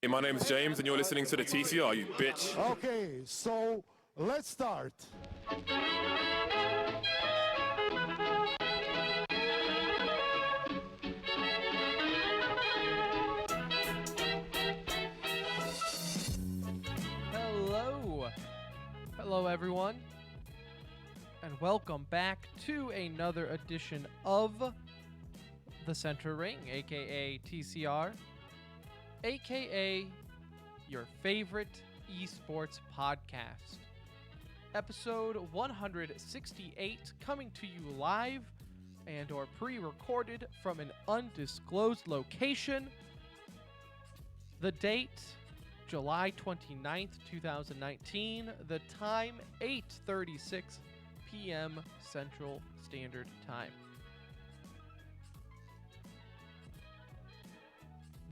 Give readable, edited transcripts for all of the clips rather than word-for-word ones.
Hey, my name's James, and you're listening to the TCR, you bitch. Okay, so let's start. Hello everyone, and welcome back to another edition of The Center Ring, aka TCR, aka your favorite esports podcast. Episode 168 coming to you live and or pre-recorded from an undisclosed location. The date July 29th, 2019. The time, 8:36 p.m. Central Standard Time.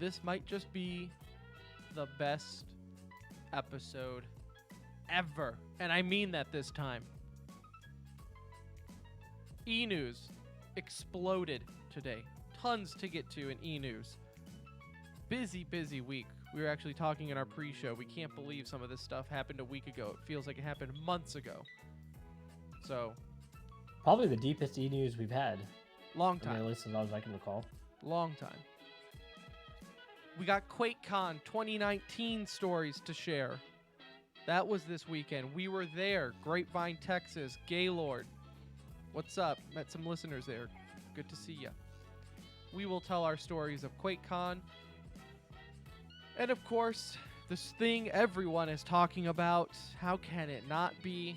This might just be the best episode ever. And I mean that this time. E-News exploded today. Tons to get to in E-News. Busy week. We were actually talking in our pre-show. We can't believe some of this stuff happened a week ago. It feels like it happened months ago. So, probably the deepest e-news we've had. Long time. I mean, at least as long as I can recall. Long time. We got QuakeCon 2019 stories to share. That was this weekend. We were there. Grapevine, Texas. Gaylord. What's up? Met some listeners there. Good to see ya. We will tell our stories of QuakeCon. And of course, this thing everyone is talking about, how can it not be?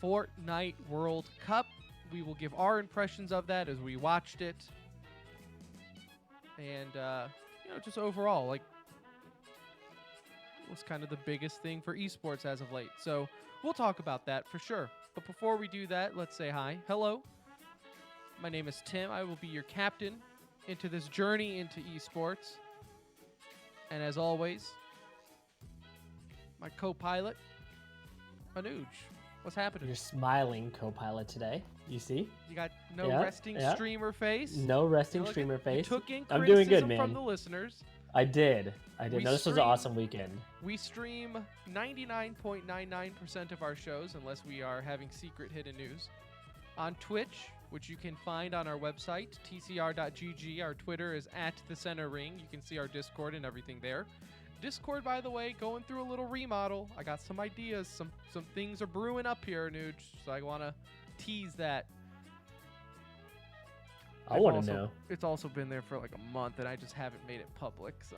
Fortnite World Cup. We will give our impressions of that as we watched it. And, just overall, it was kind of the biggest thing for esports as of late. So we'll talk about that for sure. But before we do that, let's say hi. Hello. My name is Tim. I will be your captain into this journey into esports. And as always, my co-pilot, Anuj. What's happening? You're smiling, co-pilot, today. You see? You got no resting streamer face? No resting streamer face. You took in I'm doing good, man. from the listeners. I did. No, this was an awesome weekend. We stream 99.99% of our shows, unless we are having secret hidden news, on Twitch, which you can find on our website, tcr.gg. Our Twitter is @thecenterring. You can see our Discord and everything there. Discord, by the way, going through a little remodel. I got some ideas. Some things are brewing up here, Nuge, so I want to tease that. I want to know. It's also been there for like a month, and I just haven't made it public, so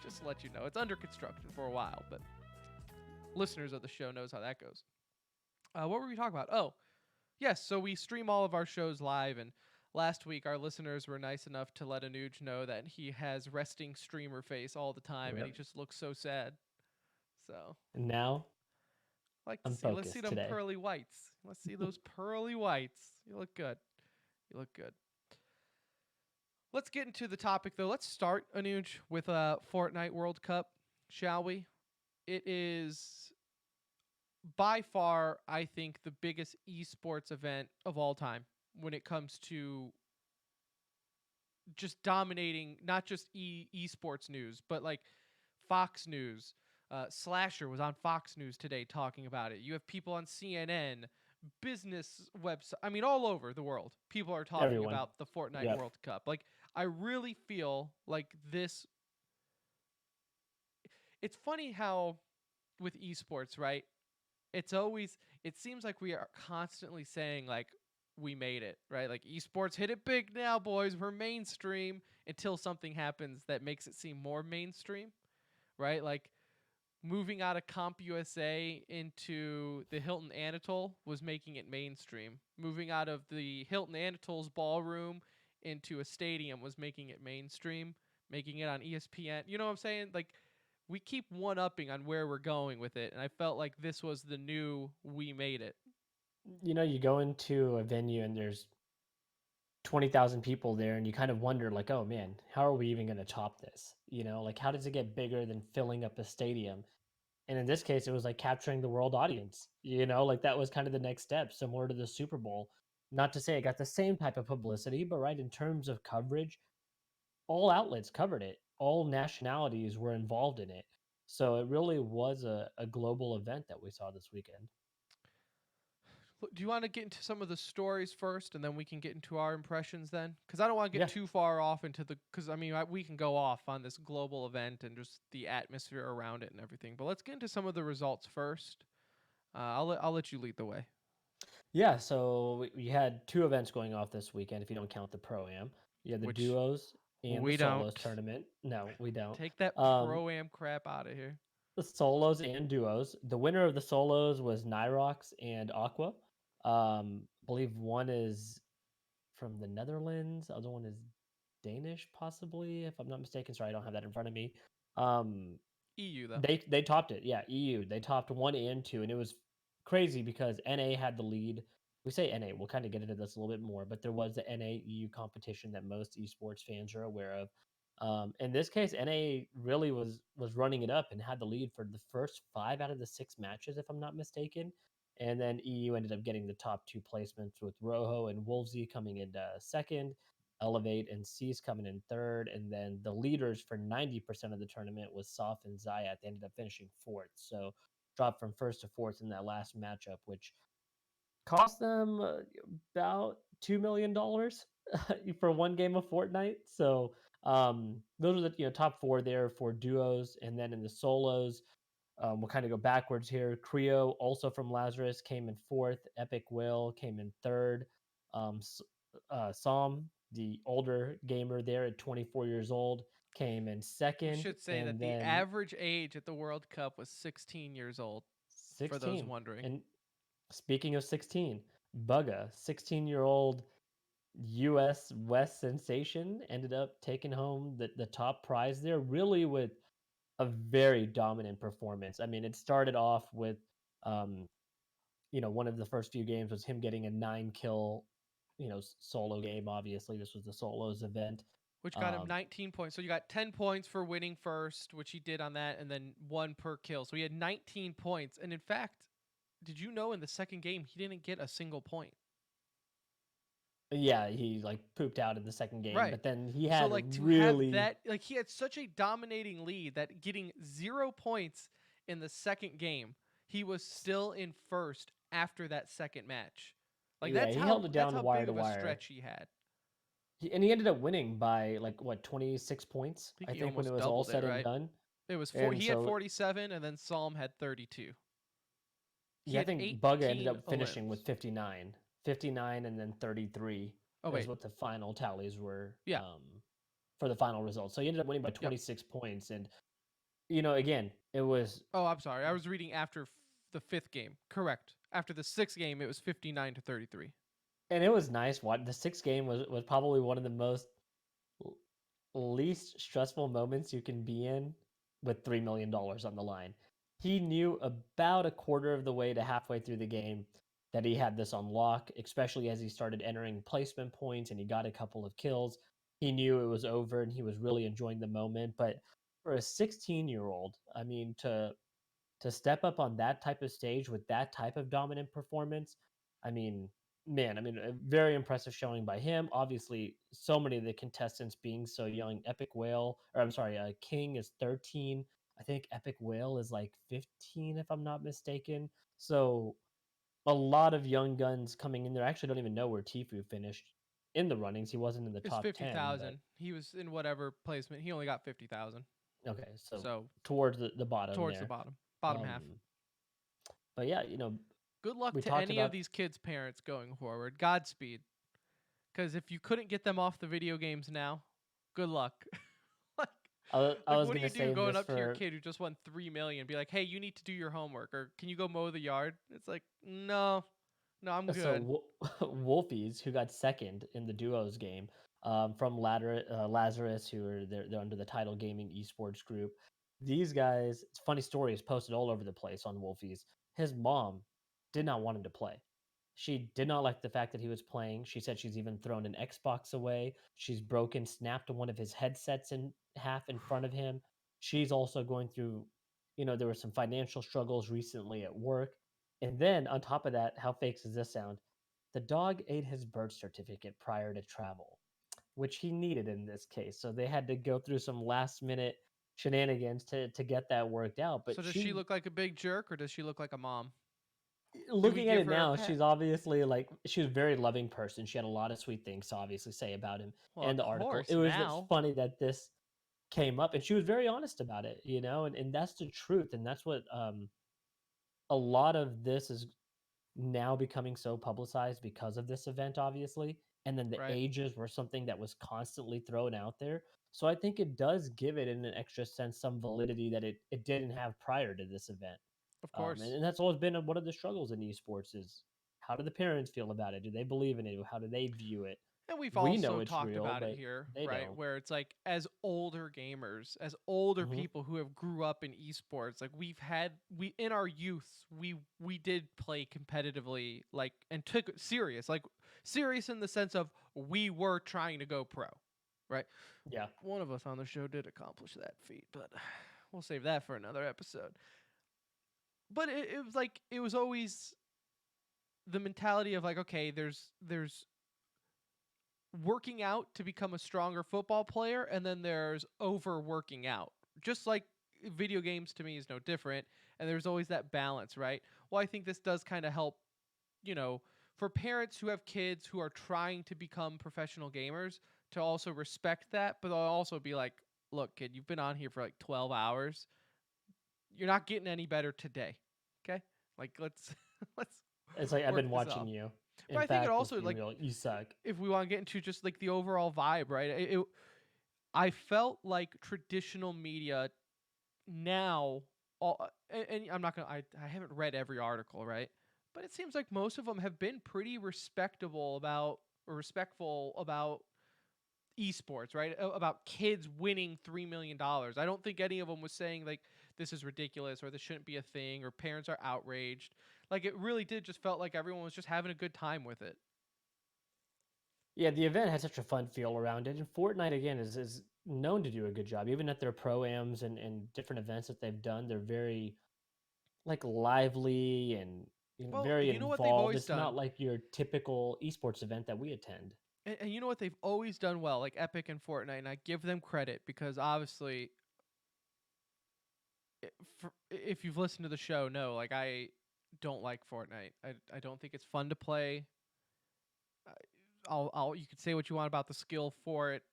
just to let you know. It's under construction for a while, but listeners of the show knows how that goes. What were we talking about? Oh, yes, so we stream all of our shows live, and last week our listeners were nice enough to let Anuj know that he has resting streamer face all the time, and he just looks so sad. So and now, let's see them today. pearly whites. Let's see those pearly whites. You look good. You look good. Let's get into the topic, though. Let's start, Anuj, with Fortnite World Cup, shall we? It is by far, I think, the biggest esports event of all time when it comes to just dominating not just esports news, but like Fox News. Slasher was on Fox News today talking about it. You have people on CNN, business website. I mean, all over the world, people are talking about the Fortnite World Cup. Like, I really feel like this. It's funny how with esports, right? It seems like we are constantly saying like we made it, right? Like esports hit it big now, boys. We're mainstream until something happens that makes it seem more mainstream, right? Like moving out of Comp USA into the Hilton Anatole was making it mainstream. Moving out of the Hilton Anatole's ballroom into a stadium was making it mainstream, making it on ESPN. You know what I'm saying? Like, we keep one-upping on where we're going with it, and I felt like this was the new we made it. You know, you go into a venue and there's 20,000 people there, and you kind of wonder, like, oh man, how are we even going to top this? You know, like, how does it get bigger than filling up a stadium? And in this case, it was like capturing the world audience. You know, like that was kind of the next step, similar to the Super Bowl. Not to say it got the same type of publicity, but right in terms of coverage, all outlets covered it. all nationalities were involved in it. So it really was a global event that we saw this weekend. Do you want to get into some of the stories first, and then we can get into our impressions then? Because I don't want to get Yeah. too far off into the. Because I mean, we can go off on this global event and just the atmosphere around it and everything. But let's get into some of the results first. I'll let you lead the way. Yeah, so we had two events going off this weekend if you don't count the pro am. You had the Which duos and the we solos don't. tournament. No, we don't. Take that Um, pro am crap out of here. the solos and duos. The winner of the solos was Nyrox and Aqua. Believe one is from the Netherlands, other one is Danish, possibly, if I'm not mistaken. Sorry, I don't have that in front of me. Um, EU though. they topped it. Yeah, EU. They topped 1 and 2, and it was crazy because NA had the lead. We say NA, we'll kind of get into this a little bit more, but there was the NA EU competition that most esports fans are aware of. In this case, NA really was running it up and had the lead for the first 5 out of the 6 matches, if I'm not mistaken. And then EU ended up getting the top two placements with Rojo and Wolvesy coming in second, Elevate and Cease coming in third, and then the leaders for 90% of the tournament was Soph and Zayat. They ended up finishing fourth, so dropped from first to fourth in that last matchup, which cost them about $2 million for one game of Fortnite. So those are the top four there for duos, and then in the solos, we'll kind of go backwards here. Creo, also from Lazarus, came in fourth. Epic Will came in third. Psalm, the older gamer there at 24 years old, came in We second. should say that And the then average age at the World Cup was 16 years old. For those 16. wondering, And speaking of 16, Bugga, 16-year-old US West sensation, ended up taking home the top prize there, really with a very dominant performance. I mean, it started off with um, one of the first few games was him getting a 9 kill, solo game. Obviously, this was the solos event. which got him Um, 19 points. So you got 10 points for winning first, which he did on that, and then one per kill. So he had 19 points. And in fact, did you know in the second game he didn't get a single point? yeah, he like pooped out in the second game, Right. but then he So had like to have really, that, like he had such a dominating lead that getting 0 points in the second game, he was still in first after that second match. Like yeah, he held it that's down how wire big to of a wire. stretch he had. And he ended up winning by like what 26 points, I think I he think, when it almost was all doubled it, said and right? done. It was And he had so 47 and then Psalm had 32. He yeah, I had think Bugga ended 18 up finishing with elims. 59. 59 and then 33 Oh is wait. what the final tallies were Yeah. for the final result. So he ended up winning by Yep. 26 points. And, again, it was, Oh, I'm sorry. I was reading after the 5th game. Correct. After the 6th game it was 59 to 33. and it was nice. What the sixth game was probably one of the most least stressful moments you can be in with $3 million on the line. He knew about a quarter of the way to halfway through the game that he had this on lock, especially as he started entering placement points and he got a couple of kills. He knew it was over and he was really enjoying the moment. But for a 16-year-old, I mean, to step up on that type of stage with that type of dominant performance, I mean, man, I mean, a very impressive showing by him. Obviously, so many of the contestants being so young. Epic Whale, or I'm sorry, King is 13. I think Epic Whale is like 15, if I'm not mistaken. So a lot of young guns coming in there. I actually don't even know where Tifu finished in the runnings. He wasn't in the It's top 10, but 50,000. He was in whatever placement. He only got 50,000. okay, so So towards the bottom towards the there. bottom Um, half. but yeah, Good luck we to talked any of about. these kids' parents going forward. Godspeed. Because if you couldn't get them off the video games now, good luck. like, I like, was what do gonna you do save going this up to your for kid who just won 3 million? Be like, hey, you need to do your homework, or can you go mow the yard? It's like, no, no, I'm good. Wolfies, who got second in the duos game, from Lazarus, who are they're under the Title Gaming Esports group. These guys, it's a funny story, is posted all over the place on Wolfies. His mom did not want him to play. She did not like the fact that he was playing. She said she's even thrown an Xbox away. She's snapped one of his headsets in half in front of him. She's also going through, there were some financial struggles recently at work. And then on top of that, how fake does this sound? The dog ate his birth certificate prior to travel. which he needed in this case. So they had to go through some last minute shenanigans to get that worked out. So But does she she, look like a big jerk, or does she look like a mom? Do we looking at give it her a now, pet? she's obviously like she was a very loving person. She had a lot of sweet things to obviously say about him Well, in of the article. course It was just now. funny that this came up and she was very honest about it, you know, and that's the truth. And that's what a lot of this is now becoming so publicized because of this event, obviously. And then the Right. ages were something that was constantly thrown out there. So I think it does give it in an extra sense some validity that it didn't have prior to this event. Of And, course. and that's always been one of the struggles in esports is how do the parents feel about it? Do they believe in it? How do they view it? And we've We know also it's talked real, about it but here, they right? don't. Where it's like as older gamers, as older Hmm. people who have grew up in esports, like we in our youth, we did play competitively, like, and took it serious, like serious in the sense of we were trying to go pro, right? Yeah. One of us on the show did accomplish that feat, but we'll save that for another episode. But it was like it was always the mentality of like, okay, there's working out to become a stronger football player, and then there's overworking out. Just like video games to me is no different, and there's always that balance, right? Well, I think this does kind of help, you know, for parents who have kids who are trying to become professional gamers to also respect that, but they'll also be like, look, kid, you've been on here for like 12 hours. You're not getting any better today. Okay? Like let's let's It's like I've work been this watching off. you. But In I think it fact, let's also be like real, you suck. if we want to get into just like the overall vibe, right? I felt like traditional media now, and I'm not gonna, I haven't read every article, right? But it seems like most of them have been pretty respectable about, or respectful about esports, right? About kids winning $3 million. I don't think any of them was saying like this is ridiculous or this shouldn't be a thing or parents are outraged. Like it really did just felt like everyone was just having a good time with it. Yeah, the event had such a fun feel around it, and Fortnite again is known to do a good job. Even at their pro-ams and different events that they've done, they're very like lively and Well, very you know what they've involved. always It's not done? like your typical esports event that we attend. And you know what they've always done well, like Epic and Fortnite, and I give them credit because obviously, if you've listened to the show, no, like I don't like Fortnite. I don't think it's fun to play. You could say what you want about the skill for it,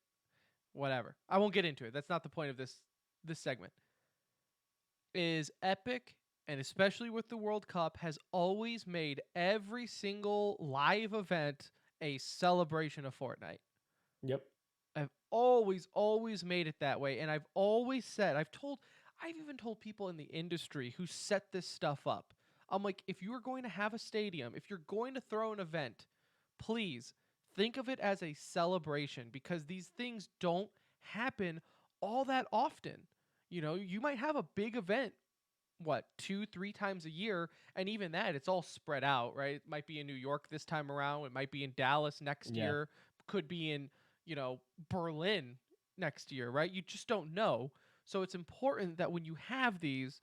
whatever. I won't get into it. That's not the point of this segment. Is Epic, and especially with the World Cup, has always made every single live event a celebration of Fortnite. Yep. I've always made it that way. And I've always said, I've even told people in the industry who set this stuff up. I'm like, if you are going to have a stadium, if you're going to throw an event, please think of it as a celebration because these things don't happen all that often. You know, you might have a big event, what, 2, 3 times a year, and even that, it's all spread out, right? It might be in New York this time around, it might be in Dallas next Yeah. year, could be in, Berlin next year, right? You just don't know. So it's important that when you have these,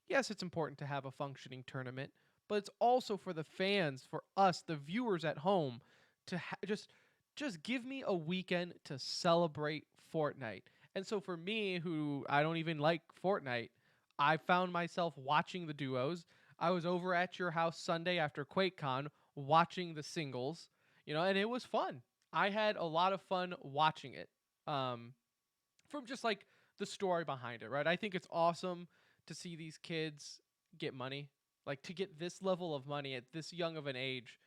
yes, it's important to have a functioning tournament, but it's also for the fans, for us, the viewers at home, to just give me a weekend to celebrate Fortnite. And so for me, who I don't even like Fortnite, I found myself watching the duos. I was over at your house Sunday after QuakeCon watching the singles, and it was fun. I had a lot of fun watching it. Um, from just like the story behind it, right? I think it's awesome to see these kids get money, like to get this level of money at this young of an age.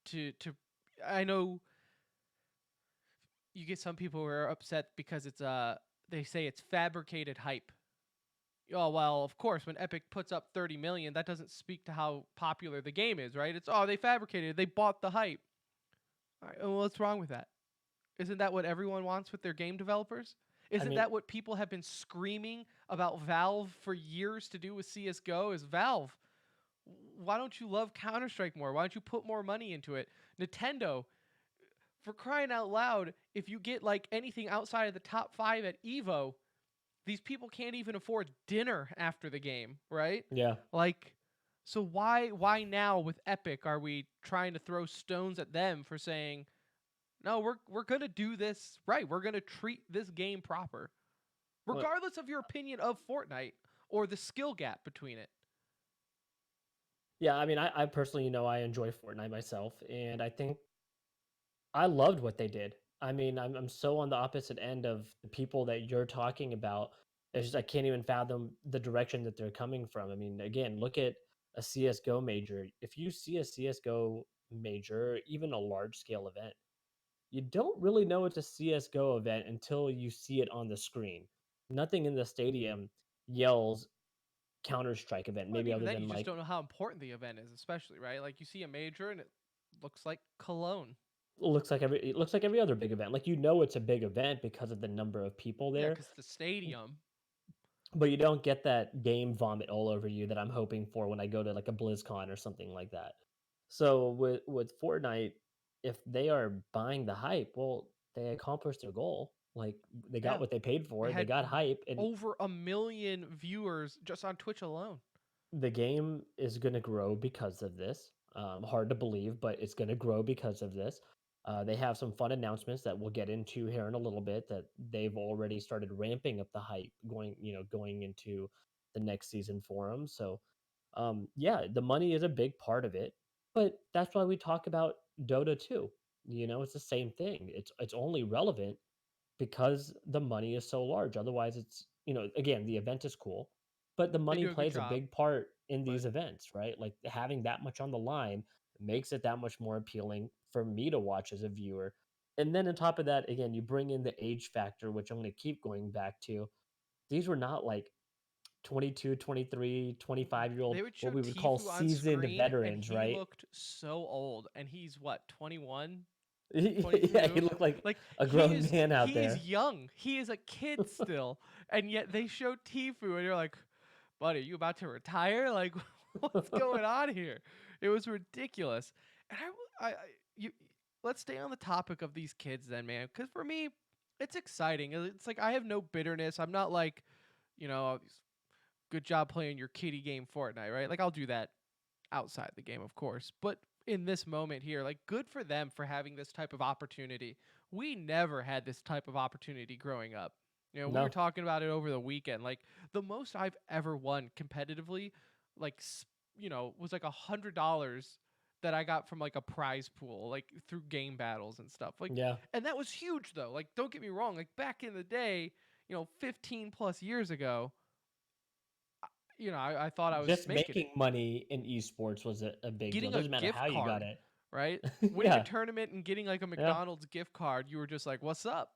To I know you get some people who are upset because they say it's fabricated hype. Oh well, of course, when Epic puts up 30 million, that doesn't speak to how popular the game is, right? It's they fabricated, they bought the hype. All right, well, what's wrong with that? Isn't that what everyone wants with their game developers? I Isn't mean, that what people have been screaming about Valve for years to do with CS:GO? Is Valve, why don't you love Counter-Strike more? Why don't you put more money into it? Nintendo, for crying out loud, if you get like anything outside of the top 5 at Evo, these people can't even afford dinner after the game, right? yeah. Like, so why now with Epic are we trying to throw stones at them for saying No, we're gonna do this right. We're gonna treat this game proper, Well, regardless of your opinion of Fortnite or the skill gap between it. yeah, I mean, I personally, I enjoy Fortnite myself, and I think I loved what they did. I mean, I'm so on the opposite end of the people that you're talking about. It's just I can't even fathom the direction that they're coming from. I mean, again, look at a CS:GO major. If you see a CS:GO major, even a large scale event, you don't really know it's a CS:GO event until you see it on the screen. Nothing in the stadium yells Counter Strike event, But maybe even other then, you than just like don't know how important the event is, especially right. Like you see a major and it looks like Cologne. it looks like every other big event. Like it's a big event because of the number of people Yeah, there, because the stadium. but you don't get that game vomit all over you that I'm hoping for when I go to like a BlizzCon or something like that. So with Fortnite, if they are buying the hype, well, they accomplished their goal. Like they got Yeah, what they paid it for. They had got hype, and over 1 million viewers just on Twitch alone. the game is going to grow because of this. Hard to believe, but it's going to grow because of this. They have some fun announcements that we'll get into here in a little bit. That they've already started ramping up the hype going into the next season for them. So, yeah, the money is a big part of it, but that's why we talk about Dota too. It's the same thing. It's only relevant because the money is so large. Otherwise, again, the event is cool, but the They money do a good plays a job, big part in but these events, right? Like having that much on the line makes it that much more appealing for me to watch as a viewer. And then on top of that, again, you bring in the age factor, which I'm going to keep going back to. These were not like 22, 23, 25-year-old, they would what show we would call Tifu on seasoned screen and veterans, he right? looked so old. And he's what, 21, Yeah, he 22? looked like Like a grown man out he is there. young. He is a kid still. And yet they show Tifu and you're like, buddy, you about to retire? Like what's going on here? It was ridiculous. And you let's stay on the topic of these kids then, man, cuz for me it's exciting. It's like I have no bitterness. I'm not like, oh, good job playing your kiddie game Fortnite, right? Like I'll do that outside the game, of course. But in this moment here, like good for them for having this type of opportunity. We never had this type of opportunity growing up. We were No. talking about it over the weekend. Like the most I've ever won competitively, like was like $100 that I got from like a prize pool, like through game battles and stuff. Like, Yeah. and that was huge though. Like, don't get me wrong. Like back in the day, 15 plus years ago, I thought I was Just making it. making money in esports was a big deal. Getting a Doesn't matter how gift you got card, it. right? Winning a Yeah, tournament and getting like a yeah. McDonald's gift card, you were just like, "What's up?"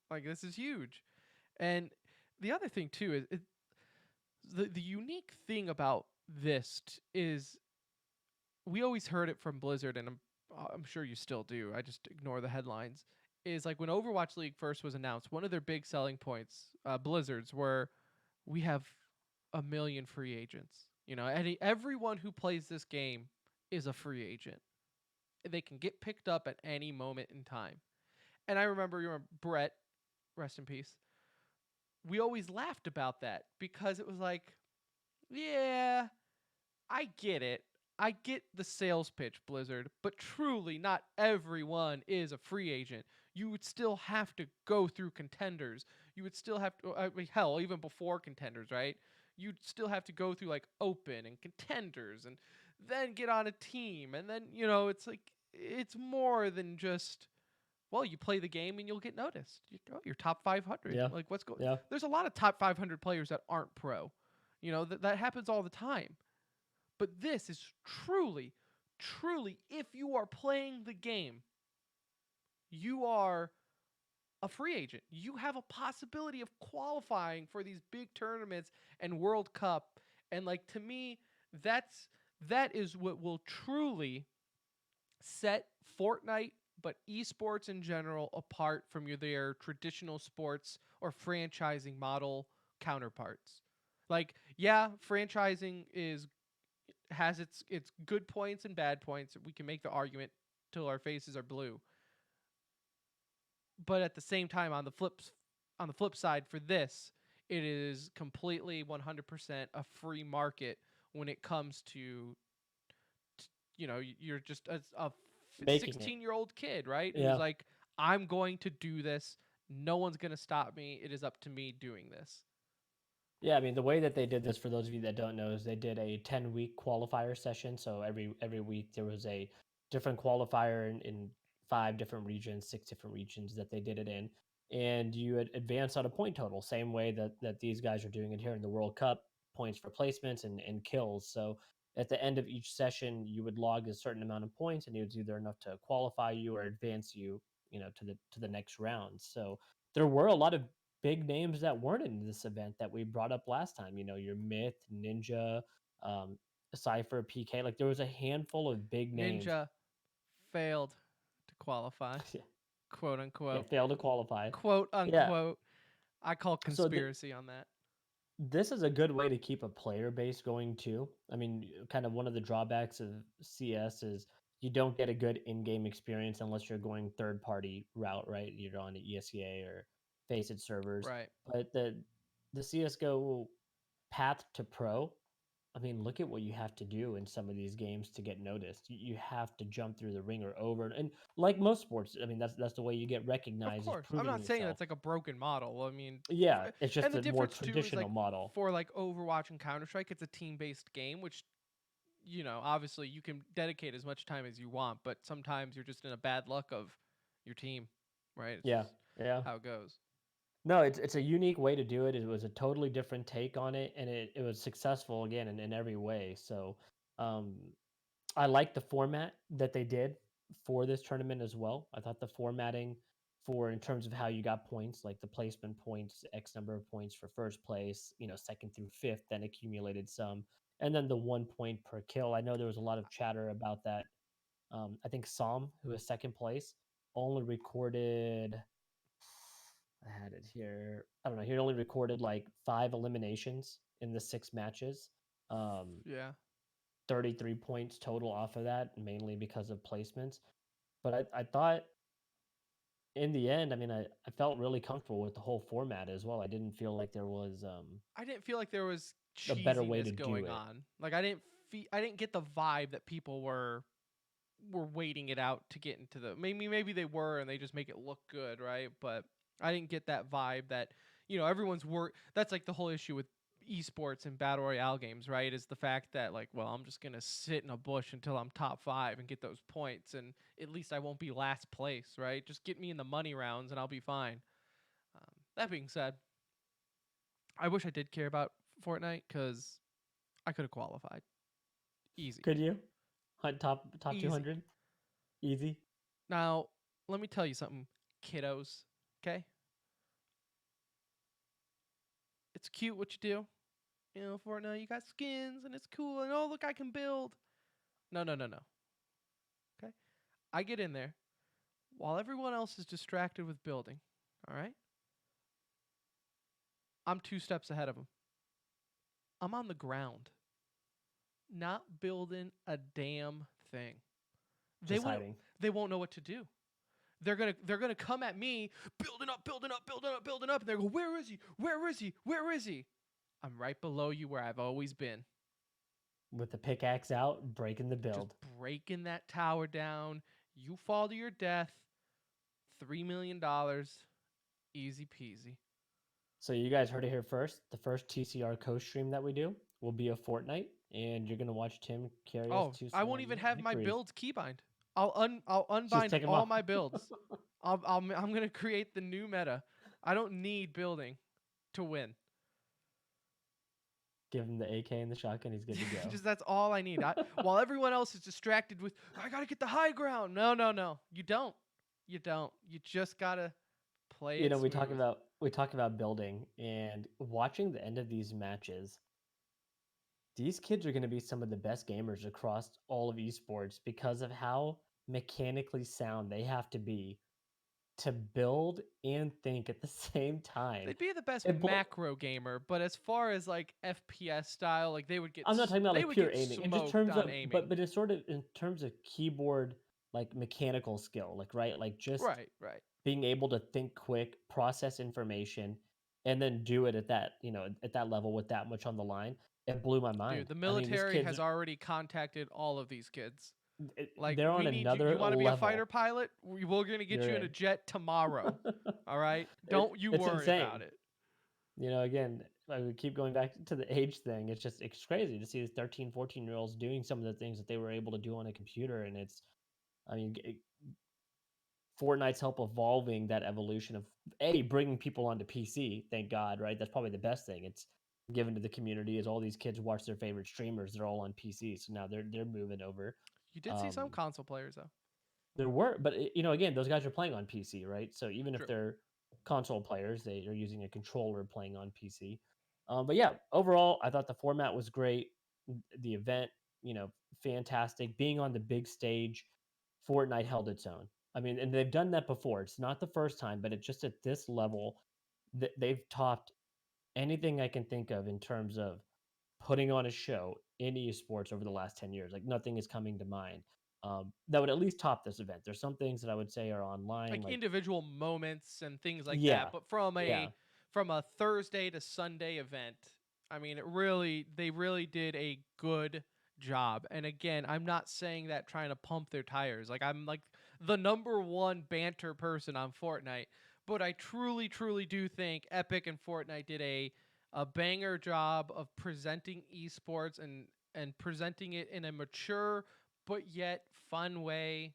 Like this is huge. And the other thing too is the unique thing about is we always heard it from Blizzard, and I'm sure you still do. I just ignore the headlines. Is like when Overwatch League first was announced, one of their big selling points, Blizzard's, were we have 1 million free agents. Everyone who plays this game is a free agent. They can get picked up at any moment in time. And I remember, Brett, rest in peace. We always laughed about that because it was like, yeah, I get it. I get the sales pitch, Blizzard, but truly not everyone is a free agent. You would still have to go through contenders. You would still have to, I mean, hell, even before contenders, right? You'd still have to go through like open and contenders and then get on a team. And then, it's like, it's more than just, well, you play the game and you'll get noticed. You're top 500. Yeah. Like, what's going Yeah. There's a lot of top 500 players that aren't pro. That happens all the time. But this is truly, truly, if you are playing the game, you are a free agent. You have a possibility of qualifying for these big tournaments and World Cup. And like to me, that is what will truly set Fortnite, but esports in general, apart from their traditional sports or franchising model counterparts. Like, yeah, franchising has its good points and bad points. We can make the argument till our faces are blue. But at the same time, on the flip side for this, it is completely 100% a free market when it comes to you're just a Making it. 16-year-old kid, right? Who's Yeah. like, I'm going to do this. No one's going to stop me. It is up to me doing this. Yeah, I mean, the way that they did this, for those of you that don't know, is they did a 10-week qualifier session. So every week there was a different qualifier in 5 different regions, 6 different regions that they did it in, and you advance on a point total, same way that these guys are doing it here in the World Cup, points for placements and kills. So at the end of each session, you would log a certain amount of points, and it was either enough to qualify you or advance you, to the next round. So there were a lot of big names that weren't in this event that we brought up last time. Your Myth, Ninja, um, Cypher, PK. Like there was a handful of big names. Ninja failed to qualify, Yeah, quote yeah, unquote. failed to qualify. Quote Yeah. unquote. I call So conspiracy on that. this is a good way to keep a player base going too. I mean, kind of one of the drawbacks of CS is you don't get a good in-game experience unless you're going third-party route, right? You're on the ESEA or Faceit servers. Right. But the CS:GO path to pro, I mean, look at what you have to do in some of these games to get noticed. You have to jump through the ringer over and like most sports, I mean, that's the way you get Of recognized, is course. I'm proving not saying yourself. that's like a broken model. I mean, Yeah, it's and just the a more difference too is traditional like model. for like Overwatch and Counter Strike, it's a team based game, which obviously you can dedicate as much time as you want, but sometimes you're just in a bad luck of your team, right? It's Yeah, just yeah. how it goes. No, it's a unique way to do it. It was a totally different take on it, and it was successful again in every way. So, um, I like the format that they did for this tournament as well. I thought the formatting for in terms of how you got points, like the placement points, X number of points for first place, second through fifth, then accumulated some, and then the 1 point per kill. I know there was a lot of chatter about that. I think Som, who was second place, only recorded. I had it here. I don't know. He only recorded like 5 eliminations in the 6 matches. Um, Yeah. 33 points total off of that, mainly because of placements. But I thought in the end, I mean, I felt really comfortable with the whole format as well. I didn't feel like there was I didn't feel like there was a better way to cheesiness do going it. on. Like I didn't get the vibe that people were waiting it out to get into the maybe they were and they just make it look good, right? But I didn't get that vibe that everyone's that's like the whole issue with esports and battle royale games, right? Is the fact that like, well, I'm just gonna sit in a bush until I'm top 5 and get those points, and at least I won't be last place, right? Just get me in the money rounds and I'll be fine. That being said, I wish I did care about Fortnite because I could have qualified easy, Could you? Top easy. 200? Easy. Now let me tell you something, kiddos. Okay, it's cute what you do. Fortnite, you got skins and it's cool, and oh, look, I can build. No, no, no, no. Okay. I get in there while everyone else is distracted with building. All right. I'm 2 steps ahead of them. I'm on the ground, not building a damn thing. They Just won't. hiding. They won't know what to do. They're gonna come at me, building up, building up, building up, building up, and they go, "Where is he? Where is he? Where is he?" I'm right below you where I've always been. With the pickaxe out, breaking the Just build. breaking that tower down. You fall to your death. $3 million, easy peasy. So you guys heard it here first. The first TCR co-stream that we do will be a Fortnite, and you're gonna watch Tim carry us Oh, to I some won't even have my victories. builds keybind. I'll Just unbind take them all off. my builds. I'm gonna create the new meta. I don't need building to win. Give him the AK and the shotgun. He's good to go. Just that's all I need. While everyone else is distracted with, I gotta get the high ground. No, no, no. You don't. You don't. You just gotta play You it know, smooth. we talk about building and watching the end of these matches. These kids are going to be some of the best gamers across all of esports because of how mechanically sound they have to be to build and think at the same time. They'd be the best It blo- macro gamer, but as far as like FPS style, like I'm not talking about they like would pure get aiming. In just smoked terms on of, aiming. but it's sort of in terms of keyboard like mechanical skill, like right, like just Right, right. being able to think quick, process information, and then do it at that, at that level with that much on the line. It blew my Dude, mind. the I mean, these military kids has already contacted all of these kids. Like they're on we need you. You another want to be a fighter level. pilot? We're gonna get They're you in a in. jet tomorrow. All right. Don't you It's worry about insane. it. Again, I would keep going back to the age thing. It's crazy to see these 13, 14-year-olds doing some of the things that they were able to do on a computer. And I mean, Fortnite's help evolving that evolution of bringing people onto PC. Thank God, right? That's probably the best thing. It's given to the community as all these kids watch their favorite streamers. They're all on PC, so now they're moving over. You did see some Um, console players though. there were, but again, those guys are playing on PC, right? So even if True. they're console players, they are using a controller playing on PC. But yeah, overall, I thought the format was great. The event, fantastic. Being on the big stage, Fortnite held its own. I mean, and they've done that before. It's not the first time, but it's just at this level that they've topped anything I can think of in terms of putting on a show in esports over the last 10 years. Like nothing is coming to mind that would at least top this event. There's some things that I would say are online, Like like, individual moments and things like that. yeah, But from yeah, a Thursday to Sunday event, I mean, they really did a good job. And again, I'm not saying that trying to pump their tires. Like I'm like the number one banter person on Fortnite, but I truly do think Epic and Fortnite did a banger job of presenting esports and presenting it in a mature but yet fun way.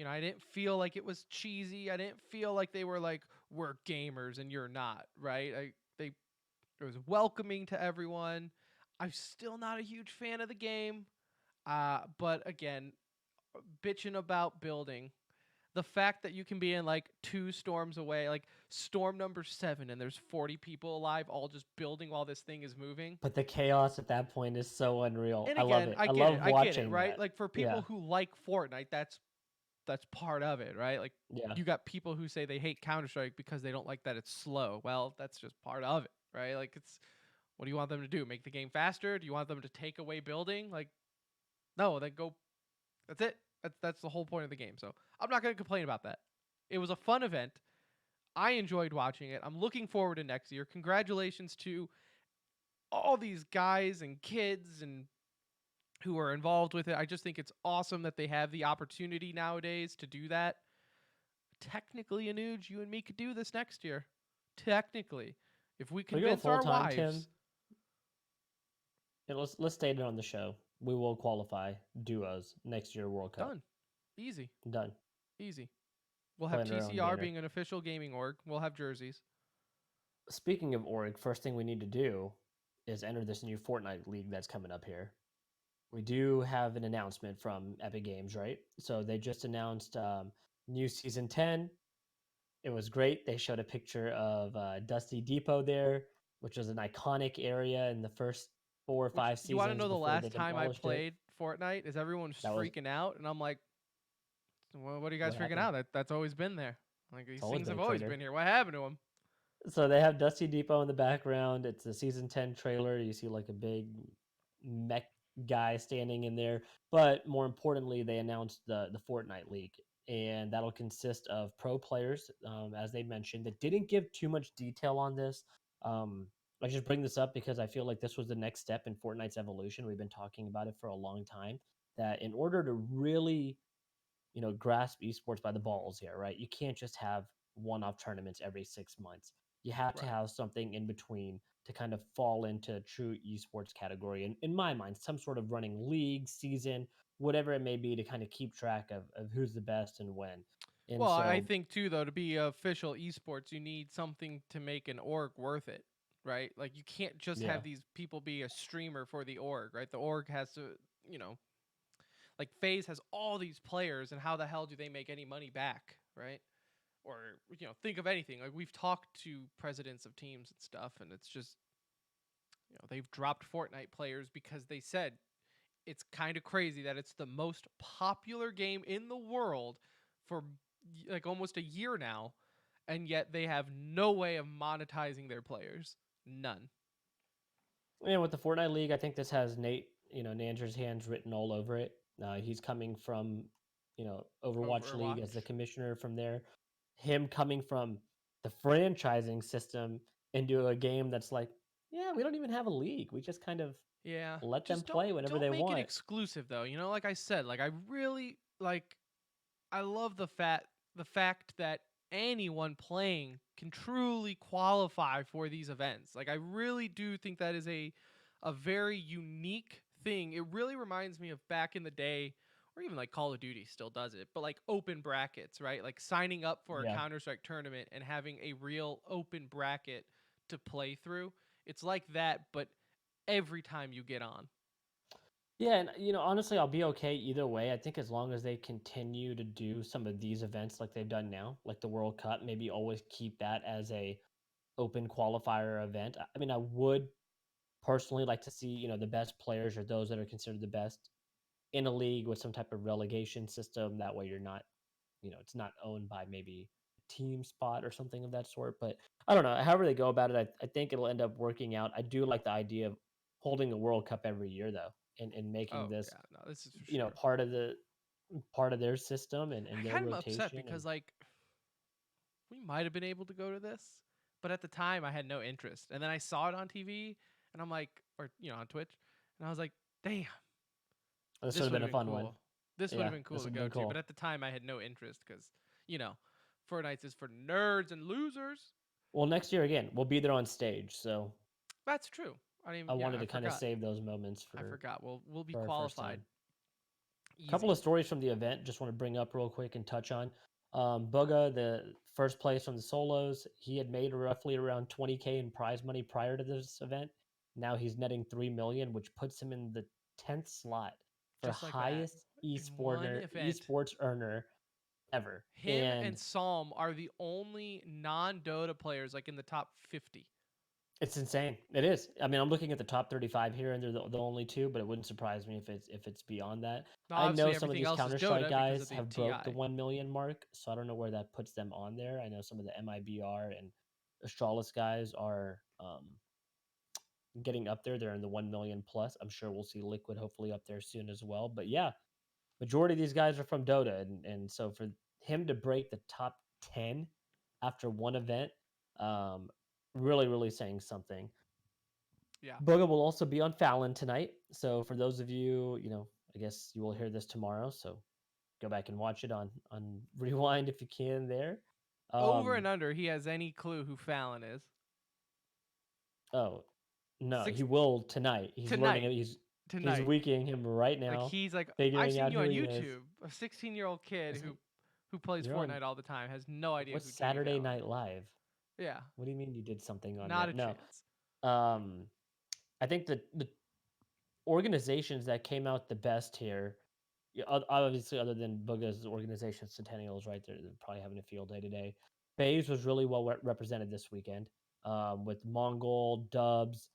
I didn't feel like it was cheesy. I didn't feel like they were like, we're gamers and you're not, right? It was welcoming to everyone. I'm still not a huge fan of the game. But again, bitching about building. The fact that you can be in like two storms away, like storm number 7, and there's 40 people alive, all just building while this thing is moving. but the chaos at that point is so unreal. And I love again, it. I I get it. love I get it, watching right? that. Like for people Yeah, who like Fortnite, that's part of it, right? Like yeah. you got people who say they hate Counter Strike because they don't like that it's slow. Well, that's just part of it, right? Like it's what do you want them to do? Make the game faster? Do you want them to take away building? Like no, then go. That's it. That's the whole point of the game. So I'm not gonna complain about that. It was a fun event. I enjoyed watching it. I'm looking forward to next year. Congratulations to all these guys and kids and who are involved with it. I just think it's awesome that they have the opportunity nowadays to do that. Technically, Anuj, you and me could do this next year. Technically, if we If we go convince full our time, Tim, wives, and let's state it on the show. We will qualify duos next year World Cup. done. Easy. Done. Easy. We'll have Playing our own TCR banner. being an official gaming org. We'll have jerseys. Speaking of org, first thing we need to do is enter this new Fortnite league that's coming up here. We do have an announcement from Epic Games, right? So they just announced new season 10. It was great. They showed a picture of Dusty Depot there, which was an iconic area in the first 4 or 5 You want to seasons know the before they last time I demolished it. played Fortnite is everyone was That was freaking out, and I'm like, well, what are you guys what freaking happened. out? That's always been there. Like It's these always things been have a always crater. been here. What happened to them? So they have Dusty Depot in the background. It's the season 10 trailer. You see like a big mech guy standing in there. But more importantly, they announced the Fortnite League, and that'll consist of pro players, as they mentioned. That didn't give too much detail on this. I just bring this up because I feel like this was the next step in Fortnite's evolution. We've been talking about it for a long time. That in order to really grasp esports by the balls here, right? You can't just have one-off tournaments every 6 months. You have to Right. have something in between to kind of fall into true esports category. And in my mind, some sort of running league, season, whatever it may be to kind of keep track of who's the best and when. And Well, I so, think too, though, to be official esports, you need something to make an org worth it, right? Like you can't just yeah. have these people be a streamer for the org, right? The org has to, like FaZe has all these players, and how the hell do they make any money back, right? Or think of anything. Like we've talked to presidents of teams and stuff, and it's just they've dropped Fortnite players because they said it's kind of crazy that it's the most popular game in the world for like almost a year now, and yet they have no way of monetizing their players. None. And with the Fortnite League, I think this has Nanger's hands written all over it. He's coming from, Overwatch League as the Overwatch. commissioner from there. Him coming from the franchising system into a game that's like yeah, we don't even have a league. We just kind of Yeah. let them Just play whenever don't they make it want. exclusive though. You know, like I said, like I really like I love the fact that anyone playing can truly qualify for these events. Like I really do think that is a very unique thing. It really reminds me of back in the day, or even like Call of Duty still does it, but like open brackets, right? Like signing up for a Yeah. Counter-Strike tournament and having a real open bracket to play through. It's like that, but every time you get on. Yeah, and honestly, I'll be okay either way. I think as long as they continue to do some of these events like they've done now, like the World Cup, maybe always keep that as a open qualifier event. I mean, I would personally like to see, the best players or those that are considered the best in a league with some type of relegation system. That way you're not, it's not owned by maybe a team spot or something of that sort. But I don't know. However they go about it, I think it'll end up working out. I do like the idea of holding a World Cup every year though, and making Oh this, yeah, no, this is for sure. part of their system I and their kind of upset rotation. And because like we might have been able to go to this, but at the time I had no interest. And then I saw it on TV and I'm like, or on Twitch, and I was like, damn, this would this have would been have a been fun one. cool. This would have Yeah, been cool this to would have go been to, but cool. at the time I had no interest because, you know, Fortnite is for nerds and losers. Well, next year again, we'll be there on stage. So That's true. I mean, I yeah, wanted I to kind of forgot. save those moments I for forgot. We'll be for our first qualified. time. Couple Easy. of stories from the event. Just want to bring up real quick and touch on. Bugga, the first place from the solos, he had made roughly around 20K in prize money prior to this event. Now he's netting 3 million, which puts him in the 10th slot for Just like that. highest In one event. esports earner ever. Him and And Psalm are the only non-Dota players like in the top 50. it's insane. It is. I mean, I'm looking at the top 35 here, and they're the only two, but it wouldn't surprise me if it's beyond that. Now, I know obviously, some of everything these else is Counter Strike Dota because of guys the have broke the TI. 1 million mark, so I don't know where that puts them on there. I know some of the MIBR and Astralis guys are getting up there. They're in the 1 million plus. I'm sure we'll see Liquid hopefully up there soon as well. But yeah, majority of these guys are from Dota, and so for him to break the top 10 after one event, um, really really saying something. Yeah. Boga will also be on Fallon tonight. So for those of you, I guess you will hear this tomorrow. So go back and watch it on Rewind if you can there. Over Um and under, he has any clue who Fallon is. oh no, Six he will tonight. He's learning tonight. it. He's Tonight. weaking him right Like now, he's like I've figuring seen out you who on he is. YouTube. A 16-year-old kid Isn't who plays you're on Fortnite all the time has no idea what's who Jimmy Saturday Fallon Night is. Live? Yeah. What do you mean you did something on Not that? a No. chance. Um I think the organizations that came out the best here. Yeah, obviously, other than Booga's organization, Centennials, right? They're probably having a field day today. Bays was really well represented this weekend, with Mongol, Dubs,